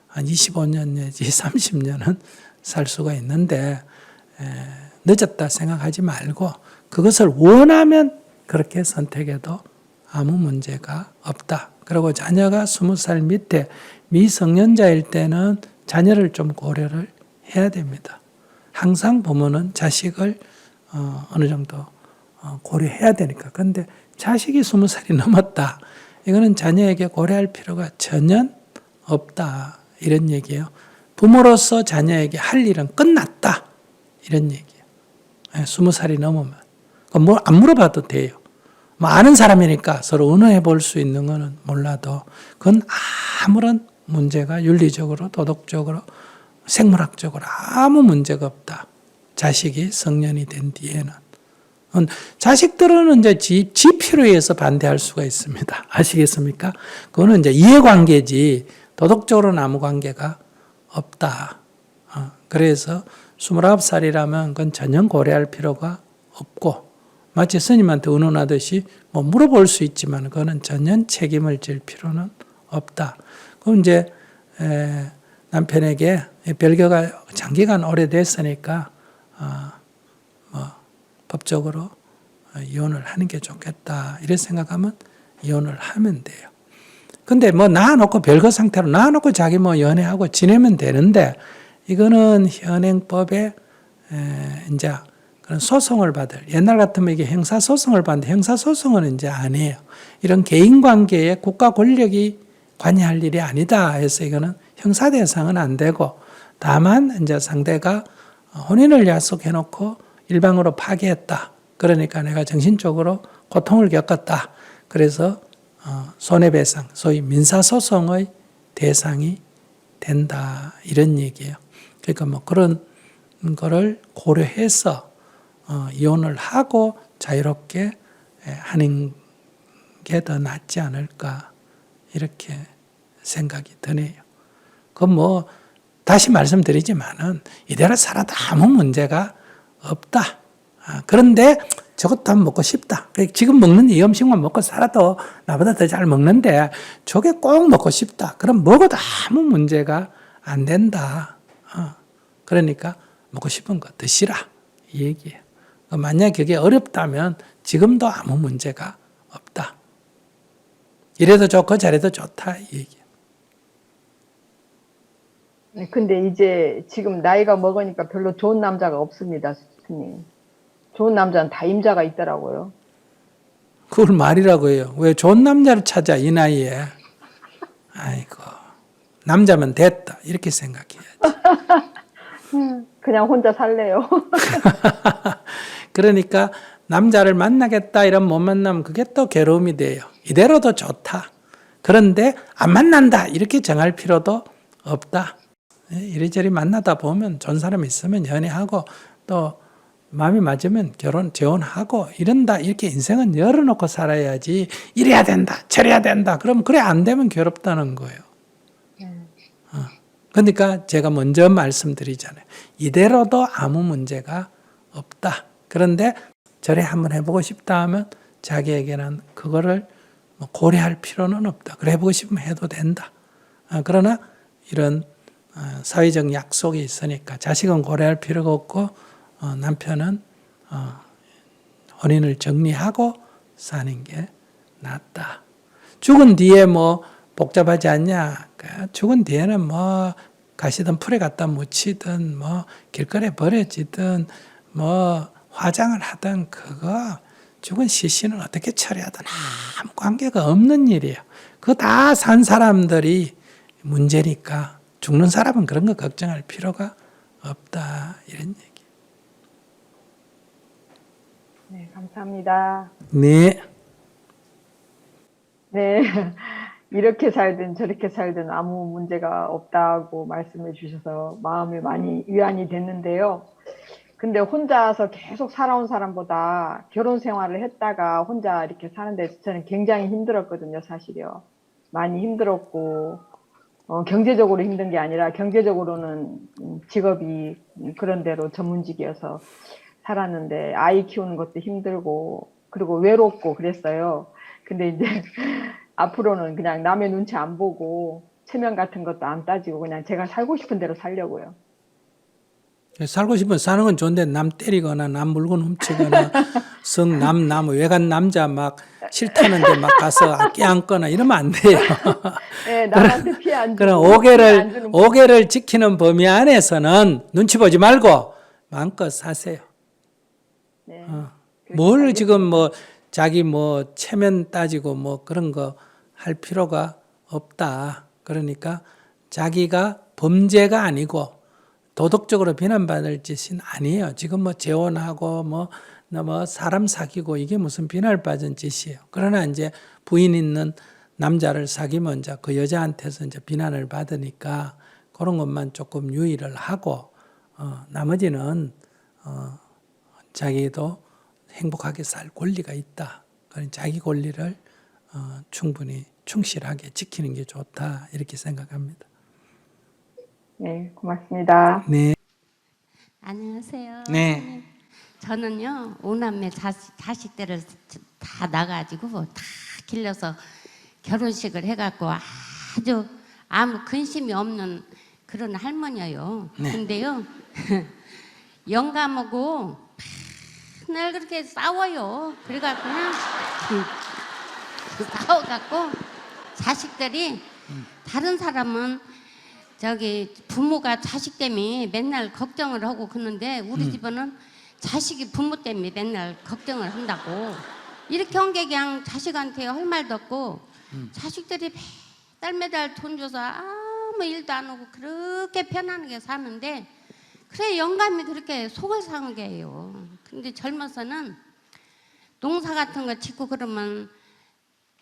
한 25년 내지 30년은 살 수가 있는데 늦었다 생각하지 말고 그것을 원하면 그렇게 선택해도 아무 문제가 없다. 그리고 자녀가 20살 밑에 미성년자일 때는 자녀를 좀 고려를 해야 됩니다. 항상 부모는 자식을 어느 정도 고려해야 되니까. 그런데 자식이 20살이 넘었다. 이거는 자녀에게 고려할 필요가 전혀 없다. 이런 얘기예요. 부모로서 자녀에게 할 일은 끝났다. 이런 얘기예요. 20살이 넘으면. 안 물어봐도 돼요. 아는 사람이니까 서로 의논해 볼 수 있는 거는 몰라도 그건 아무런 문제가 윤리적으로 도덕적으로 생물학적으로 아무 문제가 없다. 자식이 성년이 된 뒤에는. 자식들은 이제 지 필요에 의해서 반대할 수가 있습니다. 아시겠습니까? 그거는 이제 이해관계지 도덕적으로는 아무 관계가 없다. 그래서 29살이라면 그건 전혀 고려할 필요가 없고 마치 스님한테 의논하듯이 물어볼 수 있지만 그거는 전혀 책임을 질 필요는 없다. 그럼 이제 남편에게 별거가 장기간 오래됐으니까 법적으로 이혼을 하는 게 좋겠다. 이렇게 생각하면 이혼을 하면 돼요. 근데 낳아놓고 별거 상태로 낳아놓고 자기 연애하고 지내면 되는데 이거는 현행법에 이제 그런 소송을 받을 옛날 같으면 이게 형사소송을 받는데 형사소송은 이제 아니에요. 이런 개인 관계에 국가 권력이 관여할 일이 아니다 해서 이거는 형사 대상은 안 되고 다만 이제 상대가 혼인을 약속해놓고 일방으로 파기했다. 그러니까 내가 정신적으로 고통을 겪었다. 그래서 손해배상, 소위 민사소송의 대상이 된다. 이런 얘기예요. 그러니까 그런 거를 고려해서 이혼을 하고 자유롭게 하는 게 더 낫지 않을까 이렇게 생각이 드네요. 그건 다시 말씀드리지만은 이대로 살아도 아무 문제가 없다. 그런데 저것도 한번 먹고 싶다. 지금 먹는 이 음식만 먹고 살아도 나보다 더 잘 먹는데 저게 꼭 먹고 싶다. 그럼 먹어도 아무 문제가 안 된다. 그러니까 먹고 싶은 거 드시라. 이 얘기예요. 만약 그게 어렵다면 지금도 아무 문제가 없다. 이래도 좋고 저래도 좋다. 이 얘기예요. 근데 이제 지금 나이가 먹으니까 별로 좋은 남자가 없습니다, 스님. 좋은 남자는 다 임자가 있더라고요. 그걸 말이라고 해요. 왜 좋은 남자를 찾아 이 나이에. 아이고 남자면 됐다 이렇게 생각해야지. 그냥 혼자 살래요. 그러니까 남자를 만나겠다 이런 못 만나면 그게 또 괴로움이 돼요. 이대로도 좋다. 그런데 안 만난다 이렇게 정할 필요도 없다. 이리저리 만나다 보면 좋은 사람 있으면 연애하고 또 마음이 맞으면 결혼, 재혼하고 이런다. 이렇게 인생은 열어놓고 살아야지 이래야 된다, 저래야 된다. 그럼 그래 안 되면 괴롭다는 거예요. 그러니까 제가 먼저 말씀드리잖아요. 이대로도 아무 문제가 없다. 그런데 저래 한번 해보고 싶다 하면 자기에게는 그거를 고려할 필요는 없다. 그래 해보고 싶으면 해도 된다. 그러나 이런 사회적 약속이 있으니까 자식은 고려할 필요가 없고 남편은 혼인을 정리하고 사는 게 낫다. 죽은 뒤에 뭐 복잡하지 않냐? 죽은 뒤에는 뭐 가시던 풀에 갖다 묻히든 뭐 길거리에 버려지든 뭐 화장을 하든 그거 죽은 시신은 어떻게 처리하든 아무 관계가 없는 일이에요. 그거 다 산 사람들이 문제니까 죽는 사람은 그런 거 걱정할 필요가 없다. 이런 얘기. 네, 감사합니다. 네. 네. 이렇게 살든 저렇게 살든 아무 문제가 없다고 말씀해 주셔서 마음이 많이 위안이 됐는데요. 근데 혼자서 계속 살아온 사람보다 결혼 생활을 했다가 혼자 이렇게 사는데 저는 굉장히 힘들었거든요, 사실요. 많이 힘들었고, 경제적으로 힘든 게 아니라 경제적으로는 직업이 그런 대로 전문직이어서 살았는데 아이 키우는 것도 힘들고, 그리고 외롭고 그랬어요. 근데 이제 앞으로는 그냥 남의 눈치 안 보고 체면 같은 것도 안 따지고 그냥 제가 살고 싶은 대로 살려고요. 살고 싶으면 사는 건 좋은데 남 때리거나 남 물건 훔치거나 남 외간 남자 막 싫다는데 막 가서 껴안거나 이러면 안 돼요. 네, 남한테 피해 안 주고 그럼 안 주는 5개를 지키는 범위 안에서는 눈치 보지 말고 마음껏 사세요. 네, 뭘 그렇게 지금 뭐 자기 뭐 체면 따지고 뭐 그런 거 할 필요가 없다. 그러니까 자기가 범죄가 아니고 도덕적으로 비난받을 짓은 아니에요. 지금 뭐 재혼하고 뭐 사람 사귀고 이게 무슨 비난받은 짓이에요. 그러나 이제 부인 있는 남자를 사귀면 이제 그 여자한테서 이제 비난을 받으니까 그런 것만 조금 유의를 하고 나머지는 자기도 행복하게 살 권리가 있다. 그런 자기 권리를 충분히 충실하게 지키는 게 좋다. 이렇게 생각합니다. 네, 고맙습니다. 네. 안녕하세요. 네. 선생님. 저는요, 오남매 자식들을 다 나가지고 다 길러서 결혼식을 해갖고 아주 아무 근심이 없는 그런 할머니예요. 네. 근데요, 영감하고 맨날 그렇게 싸워요. 그래갖고 그냥 싸워갖고 자식들이 다른 사람은 저기 부모가 자식 때문에 맨날 걱정을 하고 그러는데 우리 집은 자식이 부모 때문에 맨날 걱정을 한다고 이렇게 한 게 그냥 자식한테 할 말도 없고 자식들이 매달 돈 줘서 아무 일도 안 하고 그렇게 편안하게 사는데 그래 영감이 그렇게 속을 상하게 해요. 근데 젊어서는 농사 같은 거 짓고 그러면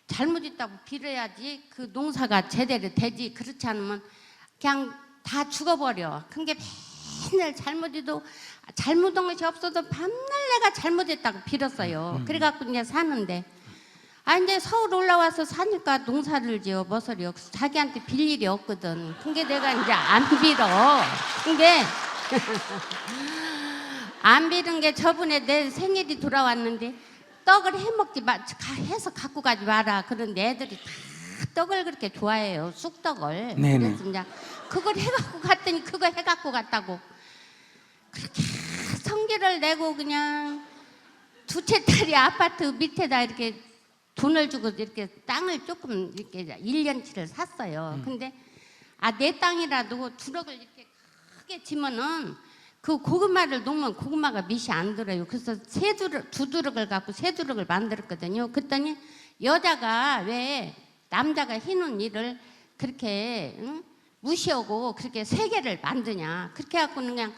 잘못 있다고 빌어야지 그 농사가 제대로 되지. 그렇지 않으면 그냥 다 죽어버려. 그게 맨날 잘못해도 잘못한 것이 없어도 밤날 내가 잘못했다고 빌었어요. 그래갖고 이제 사는데 이제 서울 올라와서 사니까 농사를 지어 머서리요. 자기한테 빌 일이 없거든. 그게 내가 이제 안 빌어. 근데 안 빌은 게 저번에 내 생일이 돌아왔는데 떡을 해먹지 마, 해서 갖고 가지 마라. 그런데 애들이 다 떡을 그렇게 좋아해요. 쑥떡을. 네네. 그래서 이제 그걸 해갖고 갔더니 그거 해갖고 갔다고. 그렇게 성질을 내고 그냥 두 채 딸이 아파트 밑에다 이렇게 돈을 주고 이렇게 땅을 조금 이렇게 1년치를 샀어요. 근데 내 땅이라도 두럭을 이렇게 크게 지면은 그 고구마를 놓으면 고구마가 밑이 안 들어요. 그래서 두 두럭을 갖고 세 두럭을 만들었거든요. 그랬더니 여자가 왜 남자가 해놓은 일을 그렇게 무시하고 그렇게 세계를 만드냐. 그렇게 해갖고는 그냥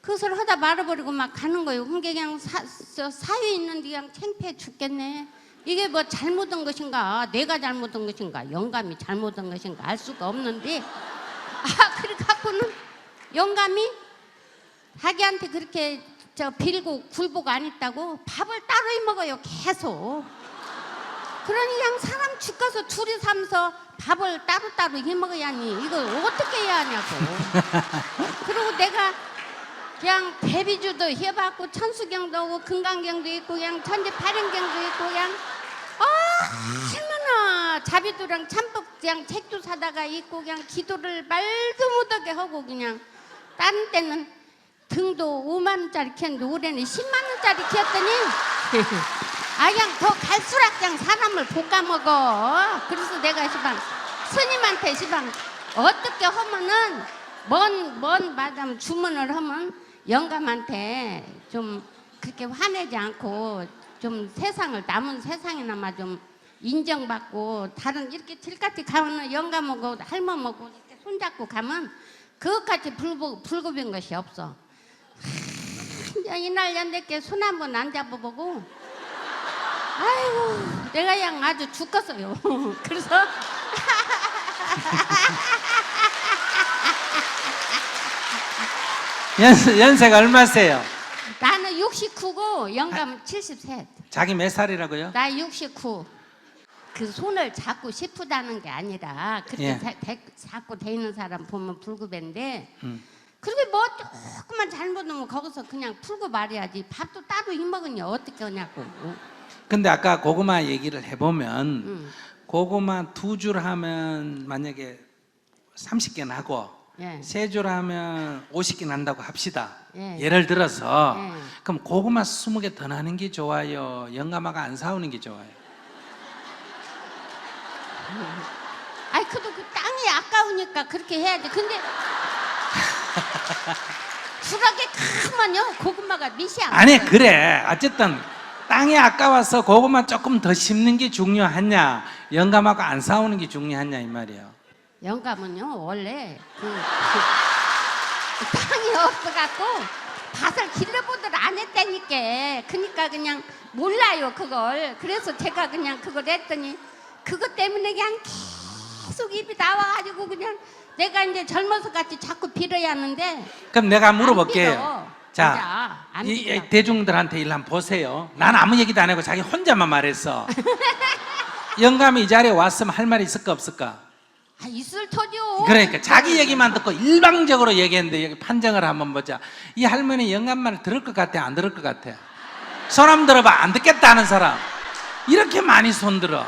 그것을 하다 말아버리고 막 가는 거예요. 그게 그냥 사회 있는데 그냥 창피해 죽겠네. 이게 뭐 잘못한 것인가, 내가 잘못한 것인가, 영감이 잘못한 것인가 알 수가 없는데, 그래 갖고는 영감이 자기한테 그렇게 빌고 굴복 안 했다고 밥을 따로 해 먹어요, 계속. 그러니 그냥 사람 죽어서 둘이 살면서 밥을 따로따로 해 먹어야 하니 이걸 어떻게 해야 하냐고. 그리고 내가 그냥 대비주도 해봤고 천수경도 하고 금강경도 있고 그냥 천지팔행경도 있고 그냥 얼마나 자비도랑 참법 그냥 책도 사다가 읽고 그냥 기도를 말도 못하게 하고 그냥 다른 때는 등도 5만 원짜리 키웠는데 올해는 10만 원짜리 키웠더니 그냥 더 갈수록 그냥 사람을 볶아먹어. 그래서 내가 시방 스님한테 시방 어떻게 하면은 먼 마담 주문을 하면 영감한테 좀 그렇게 화내지 않고 좀 세상을 남은 세상이나마 좀 인정받고 다른 이렇게 길같이 가면 영감하고 할머니하고 이렇게 손잡고 가면 그것까지 불급인 것이 없어. 이날 연대께 손 한번 안 잡아보고 아이고 내가 그냥 아주 죽겠어요. 그래서 연세가 얼마세요? 나는 69고 영감은 73. 자기 몇 살이라고요? 나 69. 그 손을 잡고 싶다는 게 아니라 그렇게 잡고 대는 사람 보면 불급인데 그렇게 뭐 조금만 잘못하면 거기서 그냥 풀고 말해야지. 밥도 따로 힘먹으냐 어떻게 하냐고. 근데 아까 고구마 얘기를 해보면 고구마 2줄 하면 만약에 30개 나고 예. 3줄 하면 50개 난다고 합시다. 예. 예를 들어서 예. 그럼 고구마 20개 더 나는 게 좋아요? 영감아가 안 사오는 게 좋아요? 아이 그래도 그 땅이 아까우니까 그렇게 해야지. 근데 수락이 크면요 고구마가 밑이 안 아니 보여요. 그래 어쨌든 땅이 아까워서 고구마 조금 더 심는 게 중요하냐 영감하고 안 싸우는 게 중요하냐 이 말이에요. 영감은요 원래 땅이 없어갖고 밭을 길러보들 안 했다니까. 그러니까 그냥 몰라요 그걸. 그래서 제가 그냥 그걸 했더니 그것 때문에 그냥 계속 입이 나와가지고 그냥 내가 이제 젊어서 같이 자꾸 빌어야 하는데. 그럼 내가 안 물어볼게요. 빌어. 자, 진짜 안 이 빌어. 대중들한테 일 한번 보세요. 난 아무 얘기도 안 하고 자기 혼자만 말했어. 영감이 이 자리에 왔으면 할 말이 있을까 없을까? 있을 터죠. 그러니까 자기 얘기만 듣고 일방적으로 얘기했는데 여기 판정을 한번 보자. 이 할머니 영감 말 들을 것 같아 안 들을 것 같아? 손 한번 들어봐. 안 듣겠다 하는 사람 이렇게 많이 손 들어.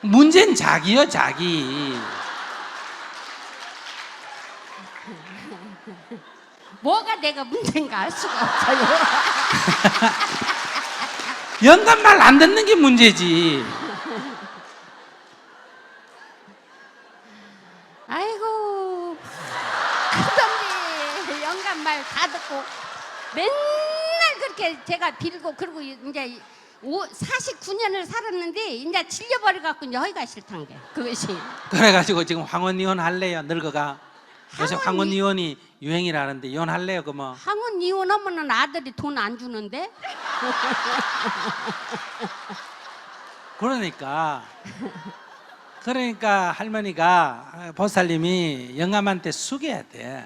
문제는 자기요 자기. 뭐가 내가 문제인가 알 수가 없어요. 영감 말 안 듣는 게 문제지. 아이고 그런데 영감 말 다 듣고 맨날 그렇게 제가 빌고 그리고 이제 49년을 살았는데 이제 질려버려갖고 이제 허기가 싫단 게 그것이. 그래가지고 지금 황혼 이혼 할래요 늙어가. 요새 황혼 황혼 이혼이 유행이라는데 이혼할래요 그 뭐. 항은 이혼하면은 아들이 돈 안 주는데. 그러니까 할머니가 보살님이 영감한테 숙여야 돼.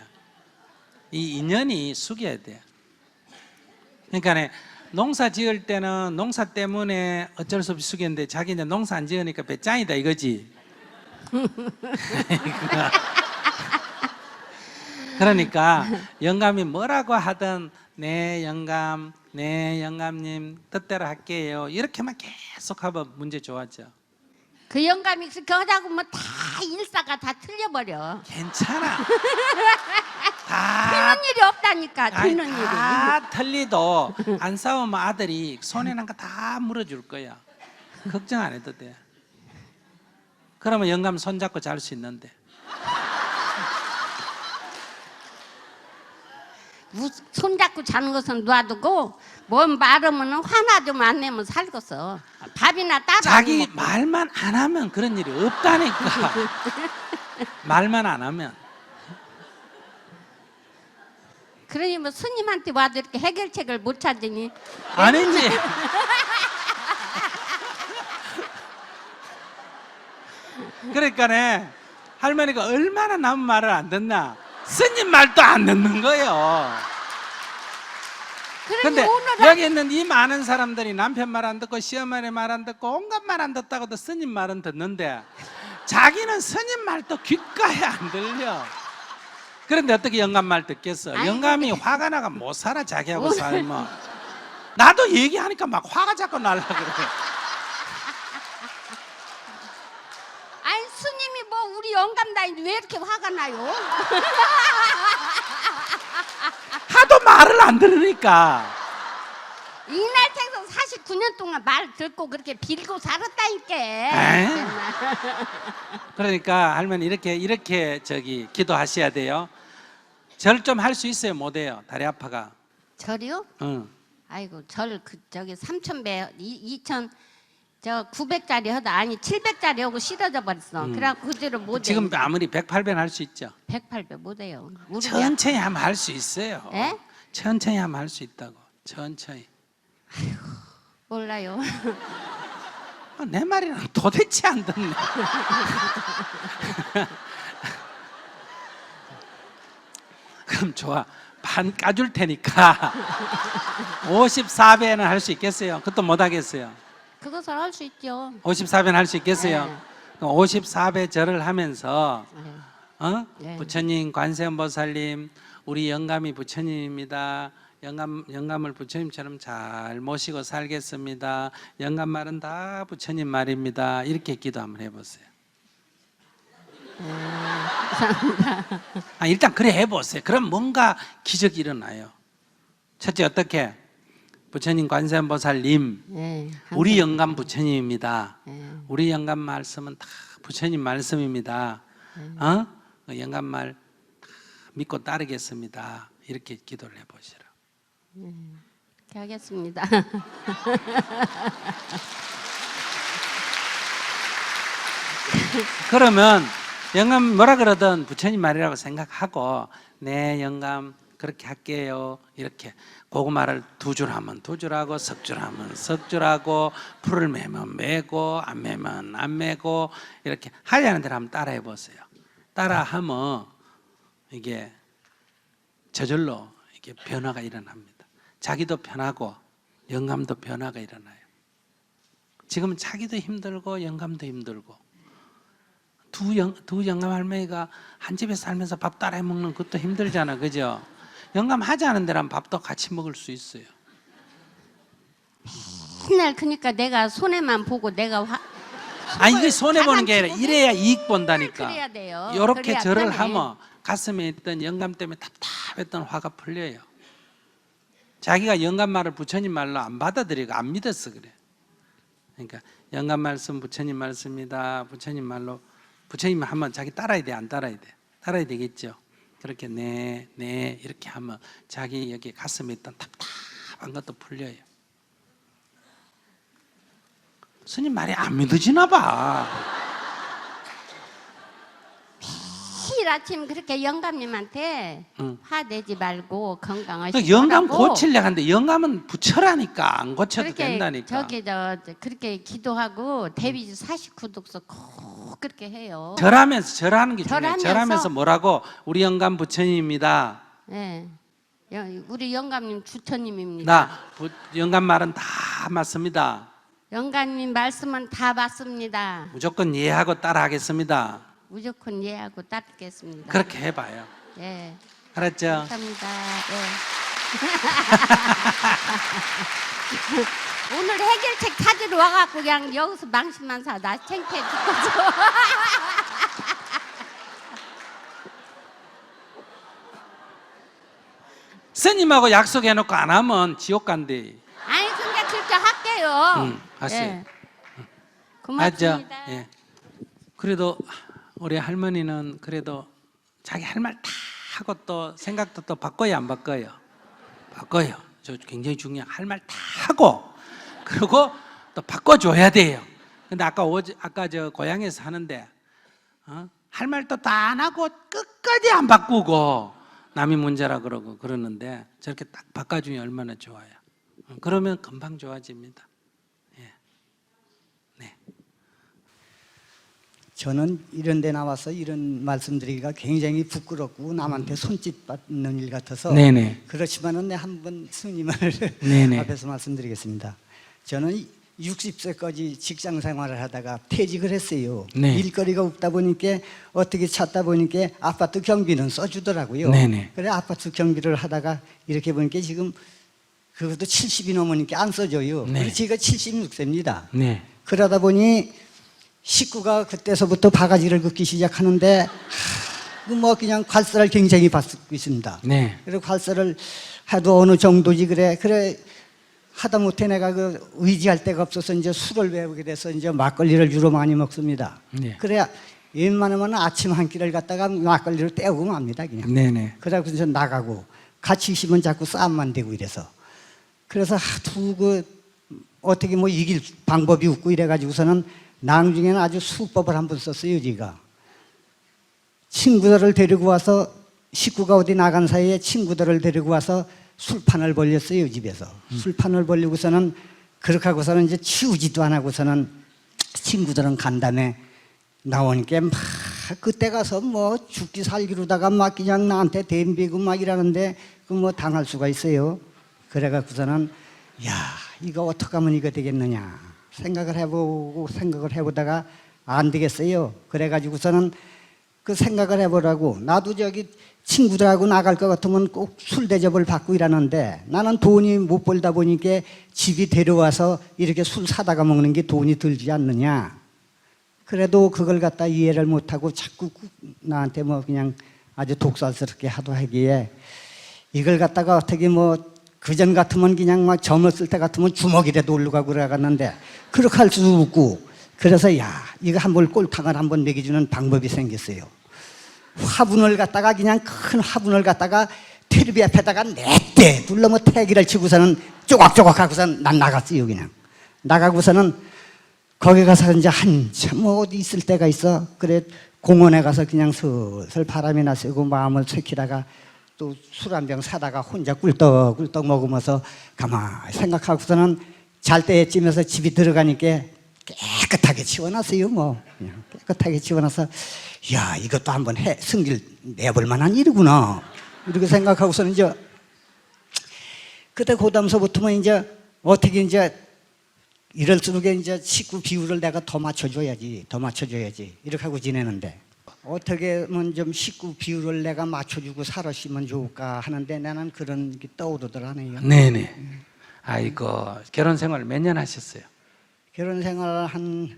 이 인연이 숙여야 돼. 그러니까 농사 지을 때는 농사 때문에 어쩔 수 없이 숙였는데 자기 이제 농사 안 지으니까 배짱이다 이거지. 그러니까 영감이 뭐라고 하든 네 영감님 뜻대로 할게요 이렇게만 계속 하면 문제 좋아져. 그 영감이 그렇게 하자고 뭐 다 일사가 다 틀려버려. 괜찮아. 다 되는 일이 없다니까. 아니, 되는 일이. 다 틀리도 안 싸우면 아들이 손에 난 거 다 물어줄 거야. 걱정 안 해도 돼. 그러면 영감 손잡고 잘 수 있는데. 손잡고 자는 것은 놔두고 뭔 말하면 화나 좀 안 내면 살겠어. 밥이나 따라 자기 안 먹고. 말만 안 하면 그런 일이 없다니까. 말만 안 하면. 그러니 뭐 스님한테 와도 이렇게 해결책을 못 찾으니 아니지. 그러니까네 할머니가 얼마나 남 말을 안 듣나. 스님 말도 안 듣는 거예요. 그러니 근데 오늘 여기 있는 이 많은 사람들이 남편 말 안 듣고 시어머니 말 안 듣고 온갖 말 안 듣다고도 스님 말은 듣는데 자기는 스님 말도 귓가에 안 들려. 그런데 어떻게 영감 말 듣겠어? 아니, 영감이 화가 나가 못 살아 자기하고 살면. 나도 얘기하니까 막 화가 자꾸 날라 그래. 아니 스님이 뭐 우리 영감 다니는데 왜 이렇게 화가 나요? 하도 말을 안 들으니까. 이날 생선 49년 동안 말 듣고 그렇게 빌고 살았다니까. 에이. 그러니까 할머니 이렇게 저기 기도하셔야 돼요. 절 좀 할 수 있어요? 못 해요? 다리 아파가. 절이요? 응. 아이고 절 그 저기 3,000배 2,000 저 900짜리 하다 아니 700짜리 하고 싫어져 버렸어. 그래갖고 그 뒤로 못 해. 지금 아무리 108배는 할 수 있죠. 108배 못 해요. 무릎이 천천히 하면 할 수 있어요. 예? 천천히 하면 할 수 있다고. 천천히. 몰라요. 내 말이랑 도대체 안 듣네. 그럼 좋아. 반 까줄 테니까 54배는 할 수 있겠어요? 그것도 못 하겠어요. 그것을 할 수 있죠. 54배는 할 수 있겠어요? 네. 그럼 54배 절을 하면서 네. 부처님, 관세음보살님, 우리 영감이 부처님입니다. 영감을 부처님처럼 잘 모시고 살겠습니다. 영감 말은 다 부처님 말입니다. 이렇게 기도 한번 해보세요. 일단 그래 해보세요. 그럼 뭔가 기적이 일어나요. 첫째 어떻게? 부처님, 관세음보살님, 네, 우리 영감 부처님입니다. 네. 우리 영감 말씀은 다 부처님 말씀입니다. 그 영감 말 다 믿고 따르겠습니다. 이렇게 기도를 해보시라. 그렇게 하겠습니다. 그러면 영감 뭐라 그러든 부처님 말이라고 생각하고 네 영감 그렇게 할게요. 이렇게 고구마를 2줄 하면 2줄 하고 석 줄 하면 석 줄 하고 풀을 매면 매고 안 매면 안 매고 이렇게 하려는 대로 한번 따라해 보세요. 따라하면 이게 저절로 이게 변화가 일어납니다. 자기도 편하고 영감도 변화가 일어나요. 지금은 자기도 힘들고 영감도 힘들고 두 영감 할머니가 한 집에 살면서 밥 따라 해 먹는 것도 힘들잖아, 그죠? 영감 하지 않은 데랑 밥도 같이 먹을 수 있어요. 맨날 그러니까 내가 손해만 보고 내가 이게 손해 보는 게 아니라 이래야 이익 본다니까. 그래야 돼요. 이렇게 그래야 절을 편해. 하면 가슴에 있던 영감 때문에 답답했던 화가 풀려요. 자기가 영감 말을 부처님 말로 안 받아들이고 안 믿어서 그래. 그러니까 영감 말씀 부처님 말씀이다. 부처님 말로 부처님 하면 자기 따라야 돼, 안 따라야 돼? 따라야 되겠죠. 그렇게 네 이렇게 하면 자기 여기 가슴에 있던 답답한 것도 풀려요. 스님 말이 안 믿어지나 봐. 매일 아침 그렇게 영감님한테 응. 화내지 말고 건강하시고 그 영감 고치려고 하는데 영감은 부처라니까 안 고쳐도 그렇게 된다니까. 저기 그렇게 기도하고 데뷔 49독서 꼭 그렇게 해요. 절하면서 절하는 게 중요해요. 절하면서. 절하면서 뭐라고? 우리 영감 부처님입니다. 네. 우리 영감님 주처님입니다. 영감 말은 다 맞습니다. 영감님 말씀은 다 맞습니다. 무조건 이해하고 따라하겠습니다. 무조건 이해하고 따르겠습니다. 그렇게 해봐요. 네. 알았죠? 감사합니다. 네. 오늘 해결책 찾으러 와갖고 그냥 여기서 망신만 사. 나 창피해 죽겠어. 스님하고 약속해놓고 안 하면 지옥 간대. 아니 근데 그렇게 할게요. 하세요. 예. 고맙습니다. 알죠? 예. 그래도 우리 할머니는 그래도 자기 할 말 다 하고 또 생각도 또 바꿔요, 안 바꿔요? 바꿔요. 저 굉장히 중요한 할 말 다 하고 그리고 또 바꿔줘야 돼요. 근데 아까 저 고향에서 하는데 할 말도 다 안 하고 끝까지 안 바꾸고 남이 문제라 그러고 그러는데 저렇게 딱 바꿔주면 얼마나 좋아요. 그러면 금방 좋아집니다. 예. 네. 저는 이런 데 나와서 이런 말씀드리기가 굉장히 부끄럽고 남한테 손짓 받는 일 같아서 네네. 그렇지만은 한번 스님을 네네. 앞에서 말씀드리겠습니다. 저는 60세까지 직장 생활을 하다가 퇴직을 했어요. 네. 일거리가 없다 보니까 어떻게 찾다 보니까 아파트 경비는 써주더라고요. 네네. 그래 아파트 경비를 하다가 이렇게 보니까 지금 그것도 70이 넘으니까 안 써줘요. 네. 그래서 제가 76세입니다. 네. 그러다 보니 식구가 그때서부터 바가지를 긋기 시작하는데 뭐 그냥 괄세를 굉장히 받고 있습니다. 네. 그리고 괄세를 해도 어느 정도지 그래 하다 못해 내가 그 의지할 데가 없어서 이제 술을 배우게 돼서 이제 막걸리를 주로 많이 먹습니다. 네. 그래야 웬만하면 아침 한 끼를 갖다가 막걸리를 때우고 맙니다 그냥. 네네. 그러고 이제 나가고 같이 있으면 자꾸 싸움만 되고 이래서 그래서 하도 그 어떻게 뭐 이길 방법이 없고 이래가지고서는 나중에는 아주 수법을 한번 썼어요 제가. 친구들을 데리고 와서 식구가 어디 나간 사이에 친구들을 데리고 와서 술판을 벌렸어요 집에서. 술판을 벌리고서는 그렇게 하고서는 이제 치우지도 안 하고서는 친구들은 간담회 나오니까 막 그때 가서 뭐 죽기 살기로다가 막 그냥 나한테 댐비고 막 이러는데 그 뭐 당할 수가 있어요. 그래갖고서는 야 이거 어떻게 하면 이거 되겠느냐 생각을 해보다가 안 되겠어요. 그래가지고서는 그 생각을 해보라고 나도 저기 친구들하고 나갈 것 같으면 꼭 술 대접을 받고 이러는데 나는 돈이 못 벌다 보니까 집이 데려와서 이렇게 술 사다가 먹는 게 돈이 들지 않느냐. 그래도 그걸 갖다 이해를 못하고 자꾸 나한테 뭐 그냥 아주 독살스럽게 하도 하기에 이걸 갖다가 어떻게 뭐 그전 같으면 그냥 막 젊었을 때 같으면 주먹이라도 올라가고 그러갔는데 그렇게 할 수도 없고 그래서 야 이거 한번 꼴탕을 한번 먹여주는 방법이 생겼어요. 화분을 갖다가 그냥 큰 화분을 갖다가 테레비 앞에다가 냈대 둘러뭐 태기를 치고서는 쪼각쪼각 하고서는 난 나갔어요. 그냥 나가고서는 거기 가서 이제 한참 뭐 어디 있을 때가 있어. 그래 공원에 가서 그냥 슬슬 바람이나 쐬고 마음을 새키다가 또 술 한 병 사다가 혼자 꿀떡꿀떡 먹으면서 가만히 생각하고서는 잘 때쯤에서 집이 들어가니까 깨끗하게 치워놨어요. 뭐 그냥 깨끗하게 치워놔서 야 이것도 한번 승질 내볼 만한 일이구나 이렇게 생각하고서는 이제 그때 고담서부터는 이제 어떻게 이제 이럴수록 이제 식구 비율을 내가 더 맞춰줘야지 이렇게 하고 지내는데 어떻게 하면 좀 식구 비율을 내가 맞춰주고 살았으면 좋을까 하는데 나는 그런 게 떠오르더라네요. 네네. 아이고 결혼 생활 몇 년 하셨어요? 결혼 생활을 한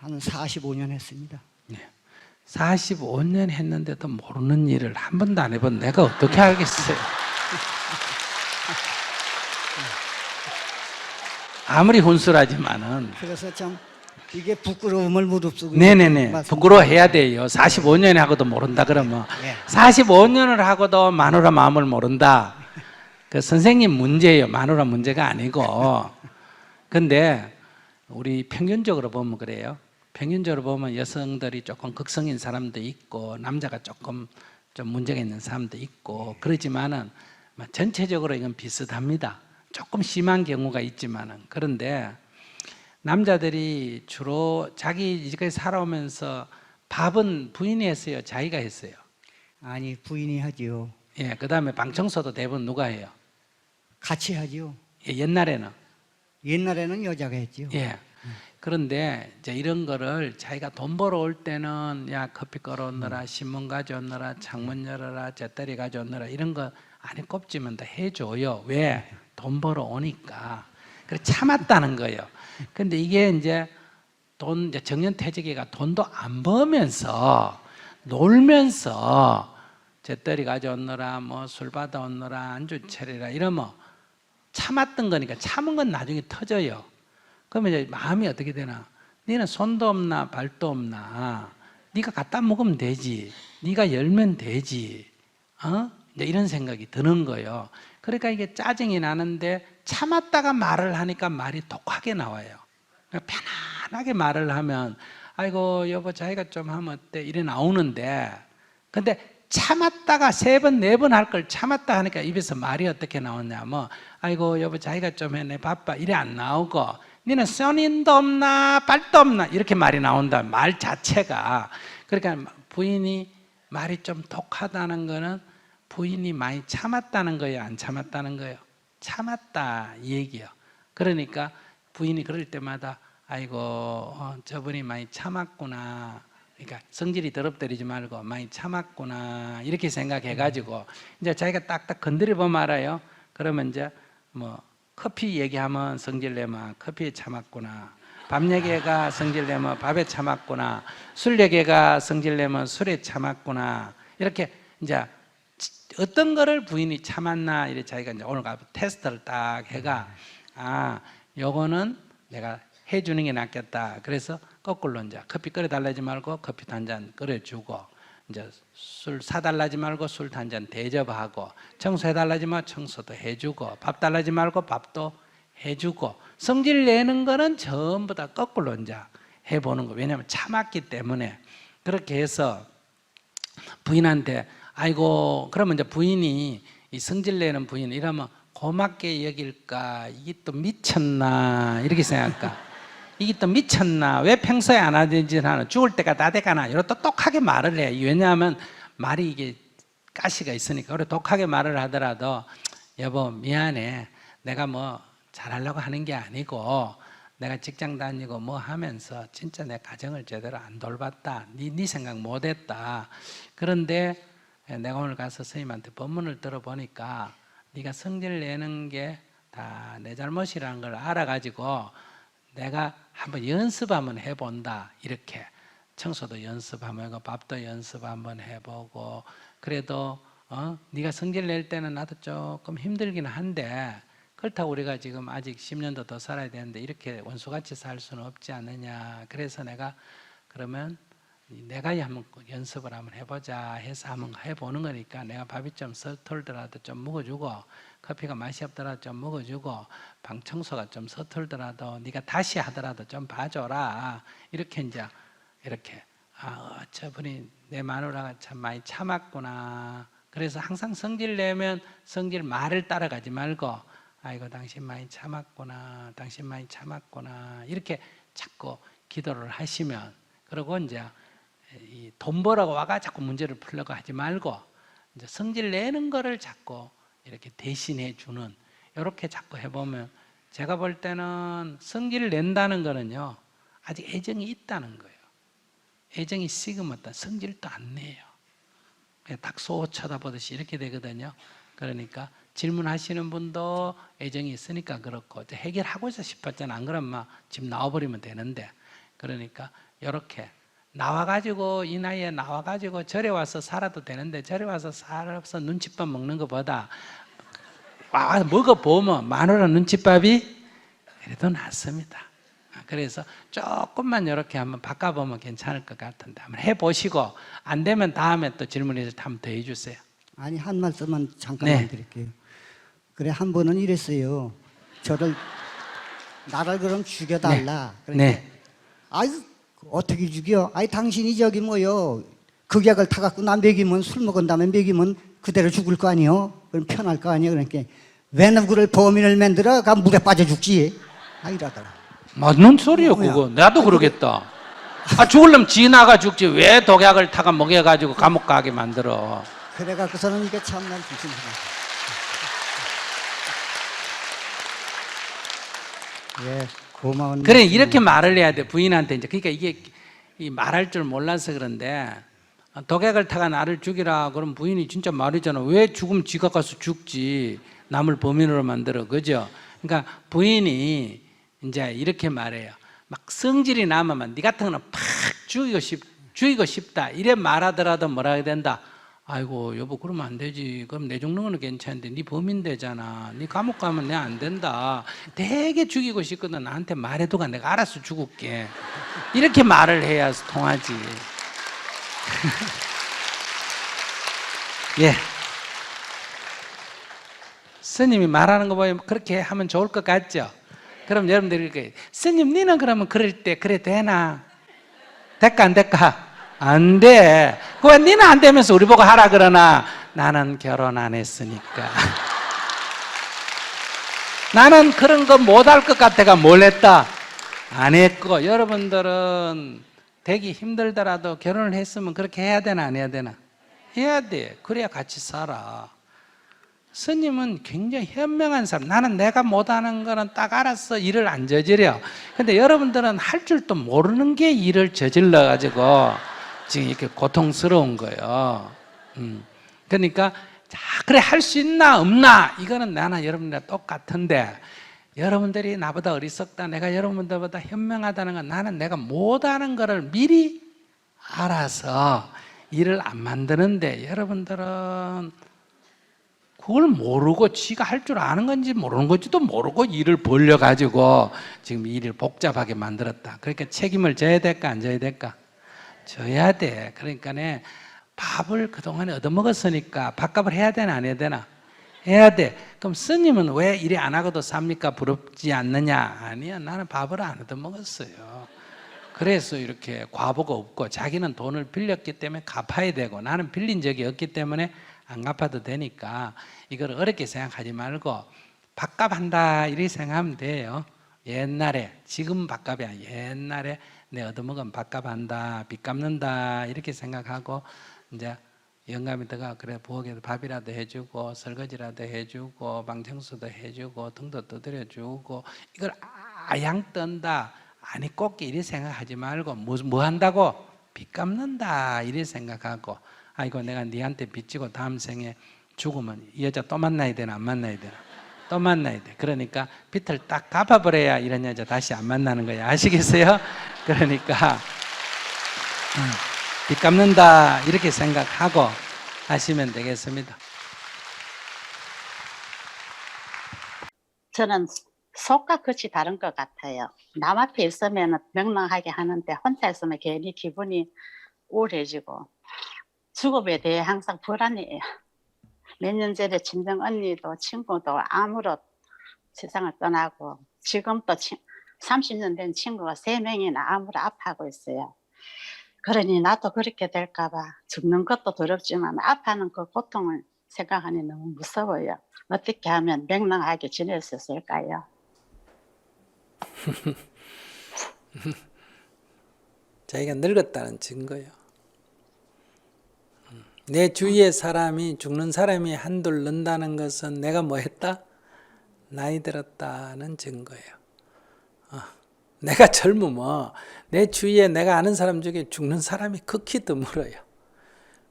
45년 했습니다. 네. 45년 했는데도 모르는 일을 한 번도 안 해본 내가 어떻게 알겠어요? 아무리 혼술하지만은 그래서 참 이게 부끄러움을 무릅쓰고 네네네 부끄러워해야 돼요. 45년에 하고도 모른다 그러면 네. 45년을 하고도 마누라 마음을 모른다. 그 선생님 문제예요. 마누라 문제가 아니고. 근데 우리 평균적으로 보면 그래요. 평균적으로 보면 여성들이 조금 극성인 사람도 있고 남자가 조금 좀 문제가 있는 사람도 있고 그러지만은 전체적으로 이건 비슷합니다. 조금 심한 경우가 있지만은 그런데 남자들이 주로 자기 이렇게 살아오면서 밥은 부인이 했어요? 자기가 했어요? 아니 부인이 하지요. 예, 그 다음에 방 청소도 대부분 누가 해요? 같이 하지요. 예, 옛날에는 옛날에는 여자가 했지요. 예. 그런데 이제 이런 거를 자기가 돈 벌어 올 때는 야 커피 걸어오느라 신문 가져오느라 창문 열어라 잿더리 가져오느라 이런 거 안에 꼽지면 다 해줘요. 왜? 돈 벌어 오니까. 그래 참았다는 거예요. 근데 이게 이제 이제 정년퇴직이가 돈도 안 벌면서 놀면서 잿더리 가져오느라 뭐 술 받아오느라 안주 차리라 이러면 참았던 거니까 참은 건 나중에 터져요. 그러면 이제 마음이 어떻게 되나? 너는 손도 없나 발도 없나? 네가 갖다 먹으면 되지. 네가 열면 되지. 이제 이런 생각이 드는 거예요. 그러니까 이게 짜증이 나는데 참았다가 말을 하니까 말이 독하게 나와요. 편안하게 말을 하면 아이고 여보 자기가 좀 하면 어때 이래 나오는데, 근데 참았다가 3번 4번 할 걸 참았다 하니까 입에서 말이 어떻게 나오냐면 아이고 여보 자기가 좀 해 내 바빠 이래 안 나오고, 니는 손인도 없나 발도 없나 이렇게 말이 나온다. 말 자체가. 그러니까 부인이 말이 좀 독하다는 거는 부인이 많이 참았다는 거예요, 안 참았다는 거예요? 참았다 이 얘기예요. 그러니까 부인이 그럴 때마다 아이고 저분이 많이 참았구나, 그러니까 성질이 더럽다리지 말고 많이 참았구나 이렇게 생각해가지고 이제 자기가 딱딱 건드려 보면 알아요. 그러면 이제 뭐 커피 얘기하면 성질 내면 커피에 참았구나, 밥 얘기가 성질 내면 밥에 참았구나, 술 얘기가 성질 내면 술에 참았구나, 이렇게 이제 어떤 거를 부인이 참았나 이래 자기가 이제 오늘 가서 테스트를 딱 해가 요거는 내가 해주는 게 낫겠다. 그래서 거꾸로 이제 커피 끓여 달라지 말고 커피도 한 잔 끓여주고, 이제 술 사달라지 말고 술도 한 잔 대접하고, 청소해 달라지 말고 청소도 해주고, 밥 달라지 말고 밥도 해주고, 성질 내는 거는 전부 다 거꾸로 이제 해보는 거. 왜냐하면 참았기 때문에. 그렇게 해서 부인한테 아이고, 그러면 이제 부인이 이 성질 내는 부인 이러면 고맙게 여길까, 이게 또 미쳤나 이렇게 생각할까, 이게 또 미쳤나, 왜 평소에 안 하든지 하나, 죽을 때가 다 돼가나, 이런 똑똑하게 말을 해. 왜냐하면 말이 이게 가시가 있으니까. 그래 독하게 말을 하더라도 여보 미안해, 내가 뭐 잘하려고 하는 게 아니고 내가 직장 다니고 뭐 하면서 진짜 내 가정을 제대로 안 돌봤다, 네 생각 못했다. 그런데 내가 오늘 가서 스님한테 법문을 들어보니까 네가 성질 내는 게 다 내 잘못이라는 걸 알아가지고 내가 한번 연습 한번 해본다. 이렇게 청소도 연습 한번 하고 밥도 연습 한번 해보고, 그래도 네가 성질 낼 때는 나도 조금 힘들긴 한데 그렇다고 우리가 지금 아직 10년도 더 살아야 되는데 이렇게 원수같이 살 수는 없지 않느냐. 그래서 내가 그러면 내가 한번 연습을 한번 해보자 해서 한번 해보는 거니까, 내가 밥이 좀 서툴더라도 좀 먹어주고, 커피가 맛이 없더라도 좀 먹어주고, 방 청소가 좀 서툴더라도 네가 다시 하더라도 좀 봐줘라. 이렇게 이제 이렇게 저분이 내 마누라가 참 많이 참았구나. 그래서 항상 성질 내면 성질 말을 따라가지 말고 아이고 당신 많이 참았구나, 당신 많이 참았구나 이렇게 자꾸 기도를 하시면, 그리고 이제 이 돈 벌어가 와가 자꾸 문제를 풀려고 하지 말고 이제 성질 내는 거를 자꾸 이렇게 대신해 주는, 이렇게 자꾸 해보면 제가 볼 때는 성질을 낸다는 거는요 아직 애정이 있다는 거예요. 애정이 식으면 성질도 안 내요. 그냥 닭소 쳐다보듯이 이렇게 되거든요. 그러니까 질문하시는 분도 애정이 있으니까 그렇고, 해결하고 싶었잖아. 안 그러면 막 집 나와버리면 되는데, 그러니까 이렇게 나와가지고 이 나이에 나와가지고 절에 와서 살아도 되는데, 절에 와서 살아서 눈칫밥 먹는 것보다 와서 먹어보면 마누라 눈칫밥이 그래도 낫습니다. 그래서 조금만 이렇게 한번 바꿔보면 괜찮을 것 같은데 한번 해보시고, 안 되면 다음에 또 질문해서 한번 더 해주세요. 아니 한 말씀만 잠깐만 네. 드릴게요. 그래 한 번은 이랬어요. 나를 그럼 죽여달라. 그러니까 네. 아유 어떻게 죽여? 아이 당신이 저기 뭐요 극약을 타갖고 나 먹이면, 술 먹은 다음에 먹이면 그대로 죽을 거 아니요? 그럼 편할 거 아니요? 그러니까 왜 누구를 범인을 만들어? 가 물에 빠져 죽지. 이러더라. 맞는 소리요 그거. 나도 그러겠다. 죽으려면 지 나가 죽지 왜 독약을 타가 먹여가지고 감옥 가게 만들어. 그래갖고서는 이게 참난 조심하라. 예, 고마운. 그래 이렇게 말을 해야 돼 부인한테. 이제 그러니까 이게 이 말할 줄 몰라서 그런데, 독약을 타가 나를 죽이라 그러면 부인이 진짜 말이잖아. 왜 죽으면 지가 가서 죽지, 남을 범인으로 만들어. 그죠? 그러니까 부인이 이제 이렇게 말해요. 막 성질이 나면 네 같은 거는 팍 죽이고 싶다 이래 말하더라도 뭐라 해야 된다. 아이고 여보 그러면 안 되지. 그럼 내 죽는 거는 괜찮은데 네 범인 되잖아. 네 감옥 가면 내 안 된다. 되게 죽이고 싶거든. 나한테 말해도가 내가 알아서 죽을게. 이렇게 말을 해야 통하지. 예. 스님이 말하는 거 보면 그렇게 하면 좋을 것 같죠? 그럼 여러분들이 이렇게 스님 니는 그러면 그럴 때 그래 되나? 될까 안 될까? 안 돼. 왜 니는 안 되면서 우리 보고 하라 그러나? 나는 결혼 안 했으니까. 나는 그런 거 못할 것 같아가 뭘 했다? 안 했고. 여러분들은 되기 힘들더라도 결혼을 했으면 그렇게 해야 되나 안 해야 되나? 해야 돼. 그래야 같이 살아. 스님은 굉장히 현명한 사람. 나는 내가 못하는 거는 딱 알았어. 일을 안 저지려. 근데 여러분들은 할 줄도 모르는 게 일을 저질러 가지고 지금 이렇게 고통스러운 거예요. 그러니까 자, 그래 할 수 있나 없나 이거는 나나 여러분들이랑 똑같은데, 여러분들이 나보다 어리석다, 내가 여러분들보다 현명하다는 건 나는 내가 못하는 거를 미리 알아서 일을 안 만드는데, 여러분들은 그걸 모르고 지가 할 줄 아는 건지 모르는 건지도 모르고 일을 벌려가지고 지금 일을 복잡하게 만들었다. 그러니까 책임을 져야 될까 안 져야 될까? 져야 돼. 그러니까 밥을 그동안에 얻어먹었으니까 밥값을 해야 되나 안 해야 되나? 해야 돼. 그럼 스님은 왜 일이 안 하고도 삽니까? 부럽지 않느냐? 아니야. 나는 밥을 안 얻어먹었어요. 그래서 이렇게 과보가 없고, 자기는 돈을 빌렸기 때문에 갚아야 되고, 나는 빌린 적이 없기 때문에 안 갚아도 되니까 이걸 어렵게 생각하지 말고 밥값 한다 이렇게 생각하면 돼요. 옛날에, 지금 밥값이 아니라 옛날에 내 얻어먹은 밥값 한다, 빚 갚는다 이렇게 생각하고, 이제 영감이 들어가 그래 부엌에서 밥이라도 해주고 설거지라도 해주고 방 청소도 해주고 등도 두드려주고, 이걸 아양 떤다, 아니 꼭 이리 생각하지 말고 뭐 한다고? 빚 갚는다 이리 생각하고, 아이고 내가 니한테 빚지고 다음 생에 죽으면 이 여자 또 만나야 되나 안 만나야 되나? 또 만나야 돼. 그러니까 빚을 딱 갚아버려야 이런 여자 다시 안 만나는 거야. 아시겠어요? 그러니까 빚 갚는다 이렇게 생각하고 하시면 되겠습니다. 저는 속과 끝이 다른 것 같아요. 남 앞에 있으면 명랑하게 하는데 혼자 있으면 괜히 기분이 우울해지고 죽음에 대해 항상 불안해요. 몇 년 전에 친정 언니도 친구도 아무런 세상을 떠나고, 지금도 30년 된 친구가 3명이나 암으로 아파하고 있어요. 그러니 나도 그렇게 될까 봐 죽는 것도 두렵지만 아파하는 그 고통을 생각하니 너무 무서워요. 어떻게 하면 명랑하게 지낼 수 있을까요? 자기가 늙었다는 증거예요. 내 주위의 사람이, 죽는 사람이 한둘 는다는 것은 내가 뭐 했다? 나이 들었다는 증거예요. 내가 젊으면 내 주위에 내가 아는 사람 중에 죽는 사람이 극히 드물어요.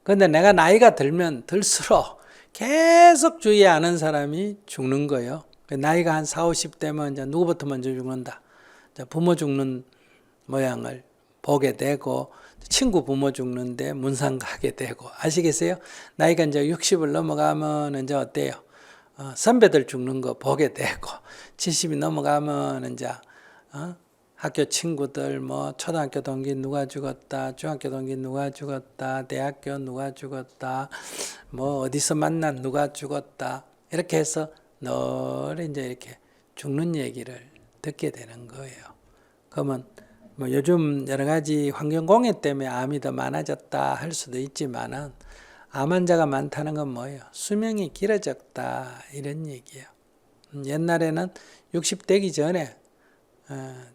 그런데 내가 나이가 들면 들수록 계속 주위에 아는 사람이 죽는 거예요. 나이가 한 40, 50대면 이제 누구부터 먼저 죽는다? 부모 죽는 모양을 보게 되고, 친구 부모 죽는데 문상 가게 되고, 아시겠어요? 나이가 이제 60을 넘어가면 이제 어때요? 선배들 죽는 거 보게 되고, 70이 넘어가면 이제 학교 친구들 뭐 초등학교 동기 누가 죽었다, 중학교 동기 누가 죽었다, 대학교 누가 죽었다, 뭐 어디서 만난 누가 죽었다, 이렇게 해서 늘 이제 이렇게 죽는 얘기를 듣게 되는 거예요. 그러면 뭐 요즘 여러 가지 환경공해 때문에 암이 더 많아졌다 할 수도 있지만은, 암 환자가 많다는 건 뭐예요? 수명이 길어졌다 이런 얘기예요. 옛날에는 60 되기 전에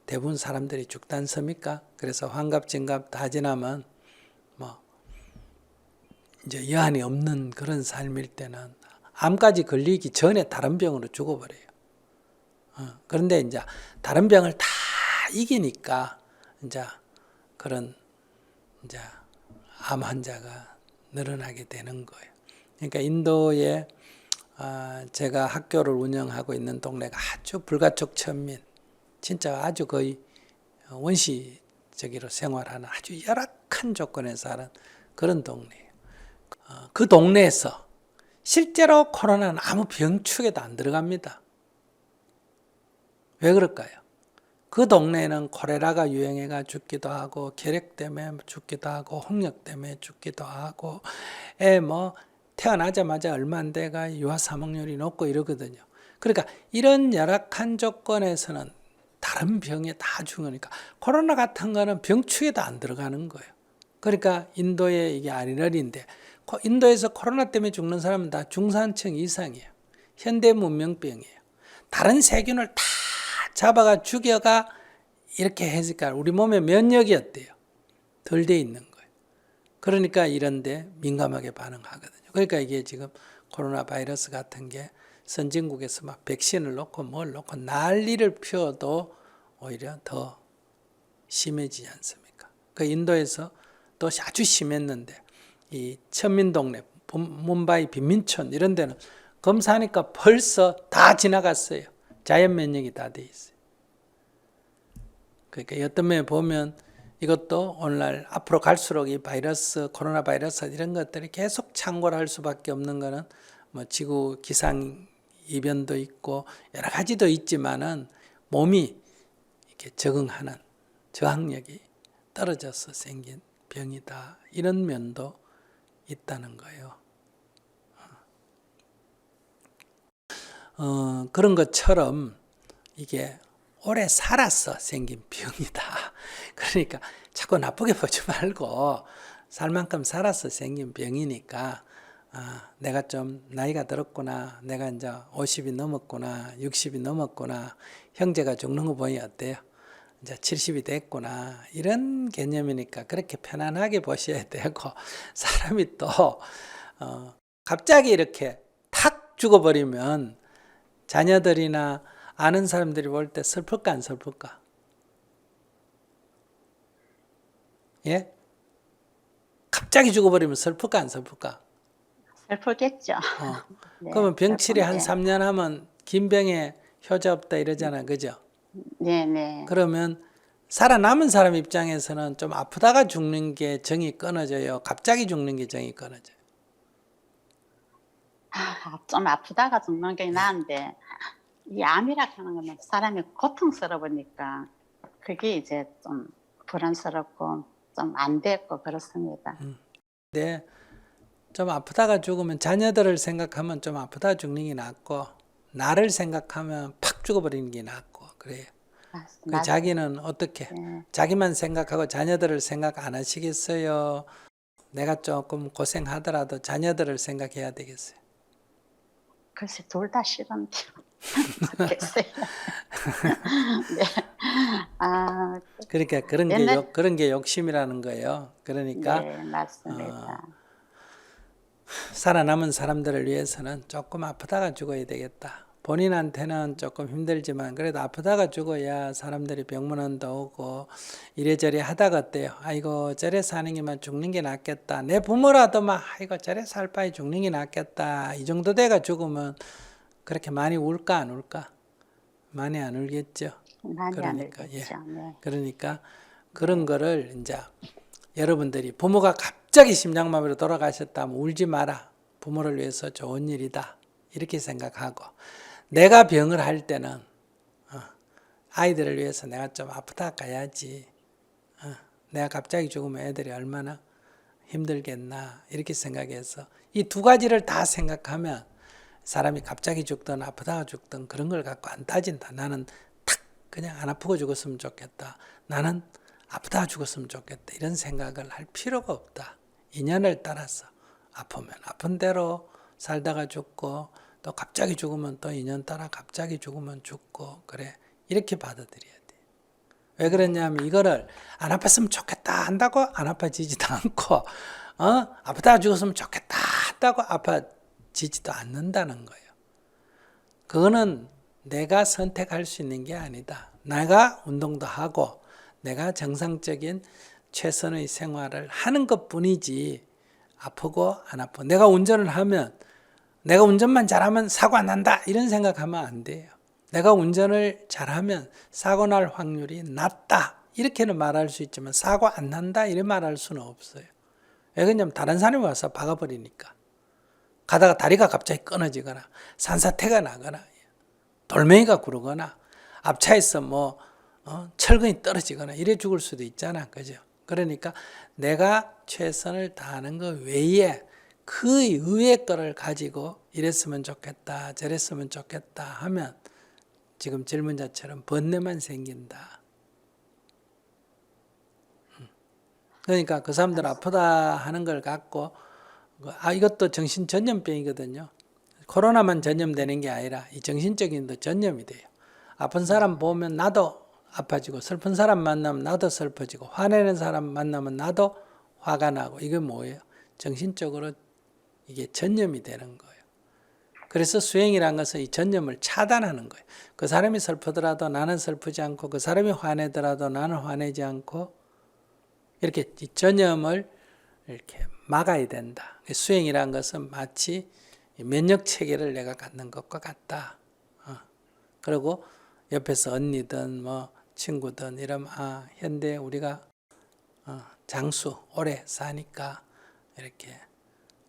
대부분 사람들이 죽지 않습니까? 그래서 환갑, 진갑 다 지나면 뭐 이제 여한이 없는 그런 삶일 때는 암까지 걸리기 전에 다른 병으로 죽어버려요. 그런데 이제 다른 병을 다 이기니까 이제 그런 이제 암 환자가 늘어나게 되는 거예요. 그러니까 인도에 제가 학교를 운영하고 있는 동네가 아주 불가촉 천민, 진짜 아주 거의 원시적으로 생활하는 아주 열악한 조건에 사는 그런 동네예요. 그 동네에서 실제로 코로나는 아무 병축에도 안 들어갑니다. 왜 그럴까요? 그 동네에는 콜레라가 유행해가 죽기도 하고, 결핵 때문에 죽기도 하고, 홍역 때문에 죽기도 하고, 뭐 태어나자마자 얼마 안 돼가 유아 사망률이 높고 이러거든요. 그러니까 이런 열악한 조건에서는 다른 병에 다 죽으니까 코로나 같은 거는 병축에도 안 들어가는 거예요. 그러니까 인도에 이게 아리러리인데 인도에서 코로나 때문에 죽는 사람은 다 중산층 이상이에요. 현대 문명병이에요. 다른 세균을 다 잡아가 죽여가 이렇게 해니까 우리 몸에 면역이 어때요? 덜 돼 있는 거예요. 그러니까 이런데 민감하게 반응하거든요. 그러니까 이게 지금 코로나 바이러스 같은 게 선진국에서 막 백신을 놓고 뭘 놓고 난리를 피워도 오히려 더 심해지지 않습니까? 그 인도에서 또 아주 심했는데 이 천민동네, 뭄바이 빈민촌 이런 데는 검사하니까 벌써 다 지나갔어요. 자연 면역이 다 돼 있어요. 그러니까 어떤 면에 보면 이것도 오늘날 앞으로 갈수록 이 바이러스, 코로나 바이러스 이런 것들이 계속 창궐 할 수밖에 없는 거는 뭐 지구 기상 이변도 있고 여러 가지도 있지만은 몸이 이렇게 적응하는 저항력이 떨어져서 생긴 병이다. 이런 면도 있다는 거예요. 그런 것처럼 이게 오래 살아서 생긴 병이다. 그러니까 자꾸 나쁘게 보지 말고 살 만큼 살아서 생긴 병이니까 내가 좀 나이가 들었구나. 내가 이제 50이 넘었구나. 60이 넘었구나. 형제가 죽는 거 보니 어때요? 이제 70이 됐구나. 이런 개념이니까 그렇게 편안하게 보셔야 되고 사람이 또 갑자기 이렇게 탁 죽어버리면 자녀들이나 아는 사람들이 볼 때 슬플까 안 슬플까? 예? 갑자기 죽어버리면 슬플까 안 슬플까? 슬프겠죠. 네, 그러면 병치레 한 슬픈데. 3년 하면 긴 병에 효자 없다 이러잖아. 그죠? 네네. 그러면 살아남은 사람 입장에서는 좀 아프다가 죽는 게 정이 끊어져요. 갑자기 죽는 게 정이 끊어져요. 좀 아프다가 죽는 게 나은데 이 암이라 하는 거는 사람이 고통스러우니까 그게 이제 좀 불안스럽고 좀 안 됐고 그렇습니다. 근데 좀 아프다가 죽으면 자녀들을 생각하면 좀 아프다가 죽는 게 낫고 나를 생각하면 팍 죽어버리는 게 낫고 그래요. 그 자기는 어떻게? 네. 자기만 생각하고 자녀들을 생각 안 하시겠어요? 내가 조금 고생하더라도 자녀들을 생각해야 되겠어요. 글쎄 둘 다 싫은데 모르겠어요. 네. 그러니까 그런 게 욕심이라는 거예요. 그러니까 네, 맞습니다. 살아남은 사람들을 위해서는 조금 아프다가 죽어야 되겠다. 본인한테는 조금 힘들지만 그래도 아프다가 죽어야 사람들이 병문안도 오고 이래저래 하다가 어때요? 아이고 저래 사는 게만 죽는 게 낫겠다. 내 부모라도 막 아이고 저래 살 바에 죽는 게 낫겠다. 이 정도 돼가 죽으면 그렇게 많이 울까 안 울까? 많이 안 울겠죠. 많이 안 그러니까 울겠죠. 네. 그러니까 그런 거를 이제 여러분들이 부모가 갑자기 심장마비로 돌아가셨다면 울지 마라. 부모를 위해서 좋은 일이다. 이렇게 생각하고 내가 병을 할 때는 아이들을 위해서 내가 좀 아프다 가야지. 내가 갑자기 죽으면 애들이 얼마나 힘들겠나 이렇게 생각해서 이 두 가지를 다 생각하면 사람이 갑자기 죽든 아프다가 죽든 그런 걸 갖고 안 따진다. 나는 탁 그냥 안 아프고 죽었으면 좋겠다. 나는 아프다가 죽었으면 좋겠다. 이런 생각을 할 필요가 없다. 인연을 따라서 아프면 아픈 대로 살다가 죽고 또 갑자기 죽으면 또 인연 따라 갑자기 죽으면 죽고 그래 이렇게 받아들여야 돼. 왜 그러냐면 이거를 안 아팠으면 좋겠다 한다고 안 아파지지도 않고 아프다가 죽었으면 좋겠다 한다고 아파지지도 않는다는 거예요. 그거는 내가 선택할 수 있는 게 아니다. 내가 운동도 하고 내가 정상적인 최선의 생활을 하는 것뿐이지 아프고 안 아프고 내가 운전을 하면 내가 운전만 잘하면 사고 안 난다 이런 생각하면 안 돼요. 내가 운전을 잘하면 사고 날 확률이 낮다 이렇게는 말할 수 있지만 사고 안 난다 이렇게 말할 수는 없어요. 왜 그러냐면 다른 사람이 와서 박아버리니까. 가다가 다리가 갑자기 끊어지거나 산사태가 나거나 돌멩이가 구르거나 앞차에서 뭐 철근이 떨어지거나 이래 죽을 수도 있잖아. 그죠? 그러니까 내가 최선을 다하는 것 외에 그 이외의 거를 가지고 이랬으면 좋겠다 저랬으면 좋겠다 하면 지금 질문자처럼 번뇌만 생긴다. 그러니까 그 사람들 아프다 하는 걸 갖고 이것도 정신전염병이거든요. 코로나만 전염되는 게 아니라 이 정신적인도 전염이 돼요. 아픈 사람 보면 나도 아파지고 슬픈 사람 만나면 나도 슬퍼지고 화내는 사람 만나면 나도 화가 나고 이게 뭐예요? 정신적으로 이게 전염이 되는 거예요. 그래서 수행이란 것은 이 전염을 차단하는 거예요. 그 사람이 슬프더라도 나는 슬프지 않고 그 사람이 화내더라도 나는 화내지 않고 이렇게 이 전염을 이렇게 막아야 된다. 수행이란 것은 마치 면역 체계를 내가 갖는 것과 같다. 그리고 옆에서 언니든 뭐 친구든 이러면 현대 우리가 장수 오래 사니까 이렇게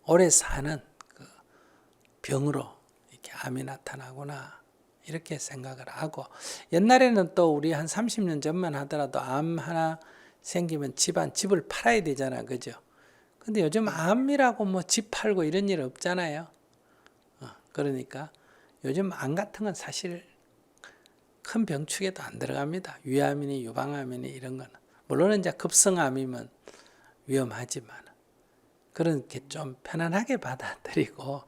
오래 사는 그 병으로 이렇게 암이 나타나구나 이렇게 생각을 하고 옛날에는 또 우리 한 30년 전만 하더라도 암 하나 생기면 집을 팔아야 되잖아, 그죠? 근데 요즘 암이라고 뭐 집 팔고 이런 일 없잖아요. 그러니까 요즘 암 같은 건 사실 큰 병축에도 안 들어갑니다. 위암이니 유방암이니 이런 거는. 물론 이제 급성암이면 위험하지만 그렇게 좀 편안하게 받아들이고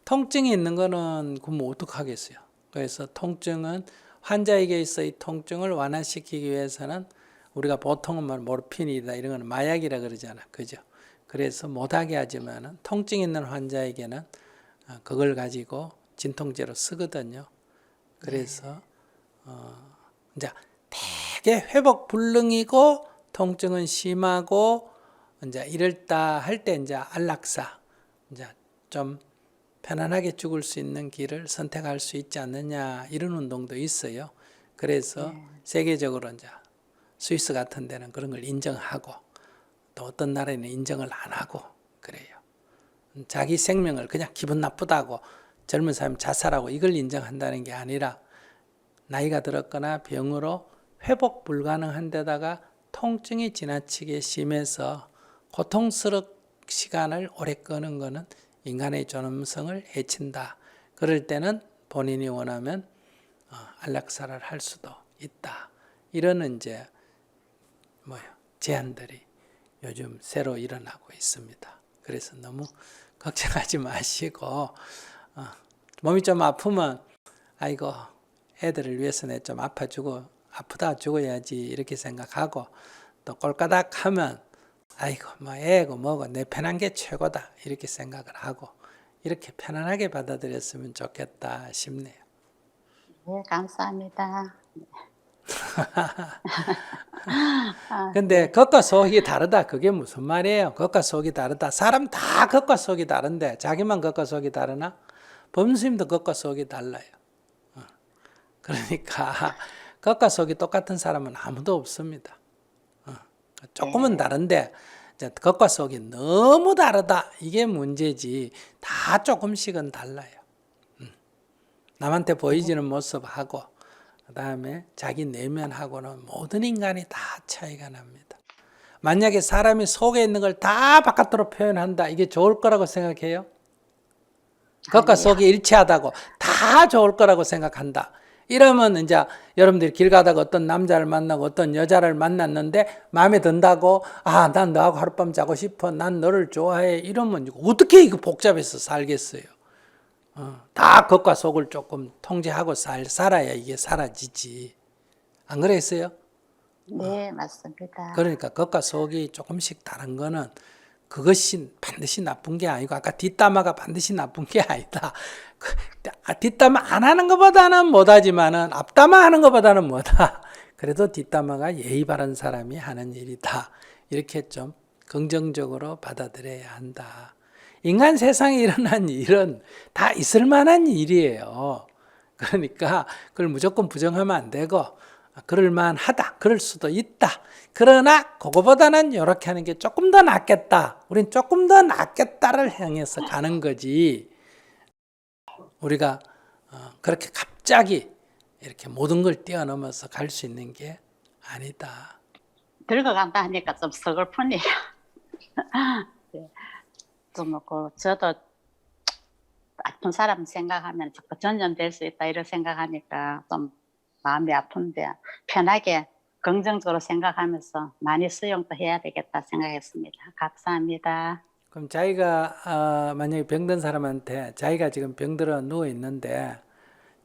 통증이 있는 거는 그럼 어떡하겠어요. 그래서 통증은 환자에게 있어 이 통증을 완화시키기 위해서는 우리가 보통은 뭐 모르핀이다 이런 거는 마약이라 그러잖아. 그죠? 그래서 못하게 하지만은 통증 있는 환자에게는 그걸 가지고 진통제로 쓰거든요. 그래서 이제 되게 회복 불능이고 통증은 심하고 이제 이럴다 할 때 이제 안락사 이제 좀 편안하게 죽을 수 있는 길을 선택할 수 있지 않느냐 이런 운동도 있어요. 그래서 세계적으로 이제 스위스 같은 데는 그런 걸 인정하고 또 어떤 나라에는 인정을 안 하고 그래요. 자기 생명을 그냥 기분 나쁘다고 젊은 사람이 자살하고 이걸 인정한다는 게 아니라 나이가 들었거나 병으로 회복 불가능한 데다가 통증이 지나치게 심해서 고통스러운 시간을 오래 끄는 것은 인간의 존엄성을 해친다. 그럴 때는 본인이 원하면 안락사를 할 수도 있다. 이런 이제 제안들이 요즘 새로 일어나고 있습니다. 그래서 너무 걱정하지 마시고 몸이 좀 아프면 아이고 애들을 위해서 내 좀 아프다 죽어야지 이렇게 생각하고 또 꼴까닥 하면 아이고 뭐 애고 뭐고 내 편한 게 최고다 이렇게 생각을 하고 이렇게 편안하게 받아들였으면 좋겠다 싶네요. 네, 감사합니다. 근데 겉과 속이 다르다 그게 무슨 말이에요? 겉과 속이 다르다. 사람 다 겉과 속이 다른데 자기만 겉과 속이 다르나? 범스님도 겉과 속이 달라요. 그러니까 겉과 속이 똑같은 사람은 아무도 없습니다. 조금은 다른데 겉과 속이 너무 다르다 이게 문제지 다 조금씩은 달라요. 남한테 보이지는 모습하고 그 다음에 자기 내면하고는 모든 인간이 다 차이가 납니다. 만약에 사람이 속에 있는 걸 다 바깥으로 표현한다 이게 좋을 거라고 생각해요? 겉과 속이 일치하다고 다 좋을 거라고 생각한다. 이러면 이제 여러분들이 길 가다가 어떤 남자를 만나고 어떤 여자를 만났는데 마음에 든다고 난 너하고 하룻밤 자고 싶어 난 너를 좋아해 이러면 어떻게 이거 복잡해서 살겠어요. 다 겉과 속을 조금 통제하고 살아야 이게 사라지지. 안 그랬어요? 네, 맞습니다. 그러니까 겉과 속이 조금씩 다른 거는 그것이 반드시 나쁜 게 아니고 아까 뒷담화가 반드시 나쁜 게 아니다. 뒷담화 안 하는 것보다는 못하지만은 앞담화 하는 것보다는 못하. 그래도 뒷담화가 예의 바른 사람이 하는 일이다. 이렇게 좀 긍정적으로 받아들여야 한다. 인간 세상에 일어난 일은 다 있을 만한 일이에요. 그러니까 그걸 무조건 부정하면 안 되고 그럴 만하다. 그럴 수도 있다. 그러나 그거보다는 이렇게 하는 게 조금 더 낫겠다. 우린 조금 더 낫겠다를 향해서 가는 거지. 우리가 그렇게 갑자기 이렇게 모든 걸 뛰어넘어서 갈 수 있는 게 아니다. 들어간다 하니까 좀 서글프네요. 네. 좀 저도 아픈 사람 생각하면 자꾸 전염될 수 있다 이런 생각하니까 좀 마음이 아픈데 편하게 긍정적으로 생각하면서 많이 수용도 해야 되겠다 생각했습니다. 감사합니다. 그럼 자기가 만약에 병든 사람한테 자기가 지금 병들어 누워 있는데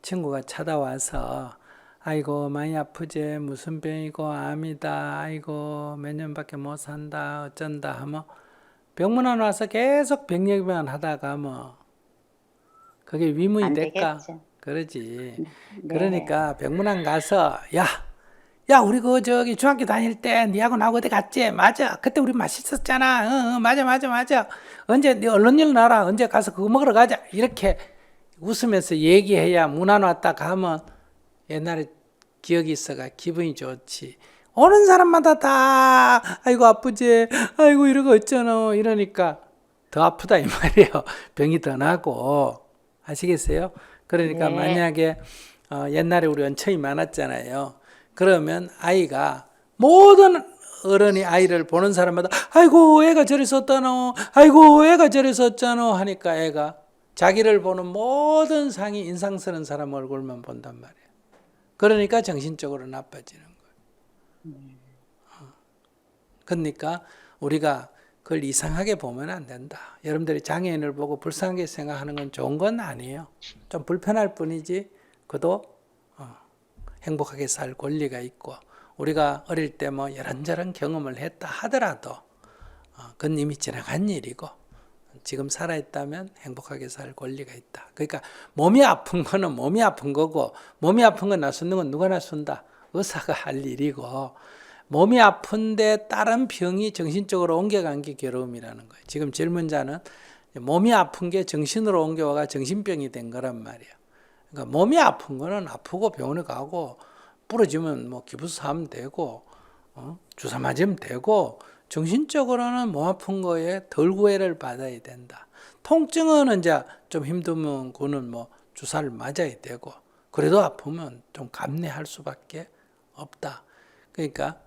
친구가 찾아와서 아이고 많이 아프지 무슨 병이고 암이다 아이고 몇 년밖에 못 산다 어쩐다 하면 병문안 와서 계속 병 얘기만 하다가 뭐 그게 위문이 안 될까? 되겠죠. 그러지. 네. 그러니까 병문안 가서 야 우리 그 저기 중학교 다닐 때 니하고 나하고 어디 갔지? 맞아. 그때 우리 맛있었잖아. 맞아. 언제 네 얼른 일어나라. 언제 가서 그거 먹으러 가자. 이렇게 웃으면서 얘기해야 문안 왔다 가면 옛날에 기억이 있어가 기분이 좋지. 오는 사람마다 다 아이고 아프지. 아이고 이러고 어쩌노 이러니까 더 아프다 이 말이에요. 병이 더 나고 아시겠어요? 그러니까 네. 만약에 옛날에 우리 언천이 많았잖아요. 그러면 아이가 모든 어른이 아이를 보는 사람마다 아이고 애가 저리 썼다노 아이고 애가 저리 썼잖아 하니까 애가 자기를 보는 모든 상이 인상 쓰는 사람 얼굴만 본단 말이에요. 그러니까 정신적으로 나빠지는 거예요. 그러니까 우리가 그걸 이상하게 보면 안 된다. 여러분들이 장애인을 보고 불쌍하게 생각하는 건 좋은 건 아니에요. 좀 불편할 뿐이지 그도 행복하게 살 권리가 있고 우리가 어릴 때 뭐 이런저런 경험을 했다 하더라도 그건 이미 지나간 일이고 지금 살아있다면 행복하게 살 권리가 있다. 그러니까 몸이 아픈 거는 몸이 아픈 거고 몸이 아픈 건 나서는 건 누가 나선다? 의사가 할 일이고 몸이 아픈데 다른 병이 정신적으로 옮겨간 게 괴로움이라는 거예요. 지금 젊은 자는 몸이 아픈 게 정신으로 옮겨와가 정신병이 된 거란 말이에요. 그러니까 몸이 아픈 거는 아프고 병원에 가고 부러지면 뭐 기부스 하면 되고 주사 맞으면 되고 정신적으로는 몸 아픈 거에 덜 구애를 받아야 된다. 통증은 이제 좀 힘들면 그는 뭐 주사를 맞아야 되고 그래도 아프면 좀 감내할 수밖에 없다. 그러니까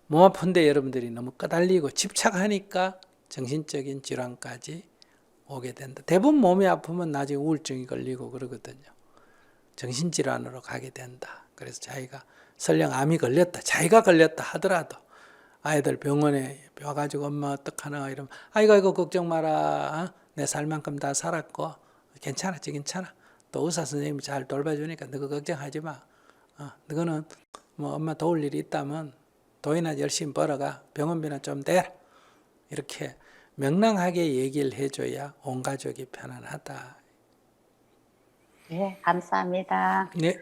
몸 아픈데 여러분들이 너무 까달리고 집착하니까 정신적인 질환까지 오게 된다. 대부분 몸이 아프면 나중에 우울증이 걸리고 그러거든요. 정신질환으로 가게 된다. 그래서 자기가 설령 암이 걸렸다, 자기가 걸렸다 하더라도 아이들 병원에 와가지고 엄마 어떡하나 이러면 아이고 걱정 마라. 내 살 만큼 다 살았고 괜찮아. 또 의사 선생님이 잘 돌봐주니까 너가 걱정하지 마. 너는 뭐 엄마 도울 일이 있다면 돈이나 열심히 벌어가 병원비나 좀 대라. 이렇게 명랑하게 얘기를 해줘야 온 가족이 편안하다. 네, 감사합니다. 네.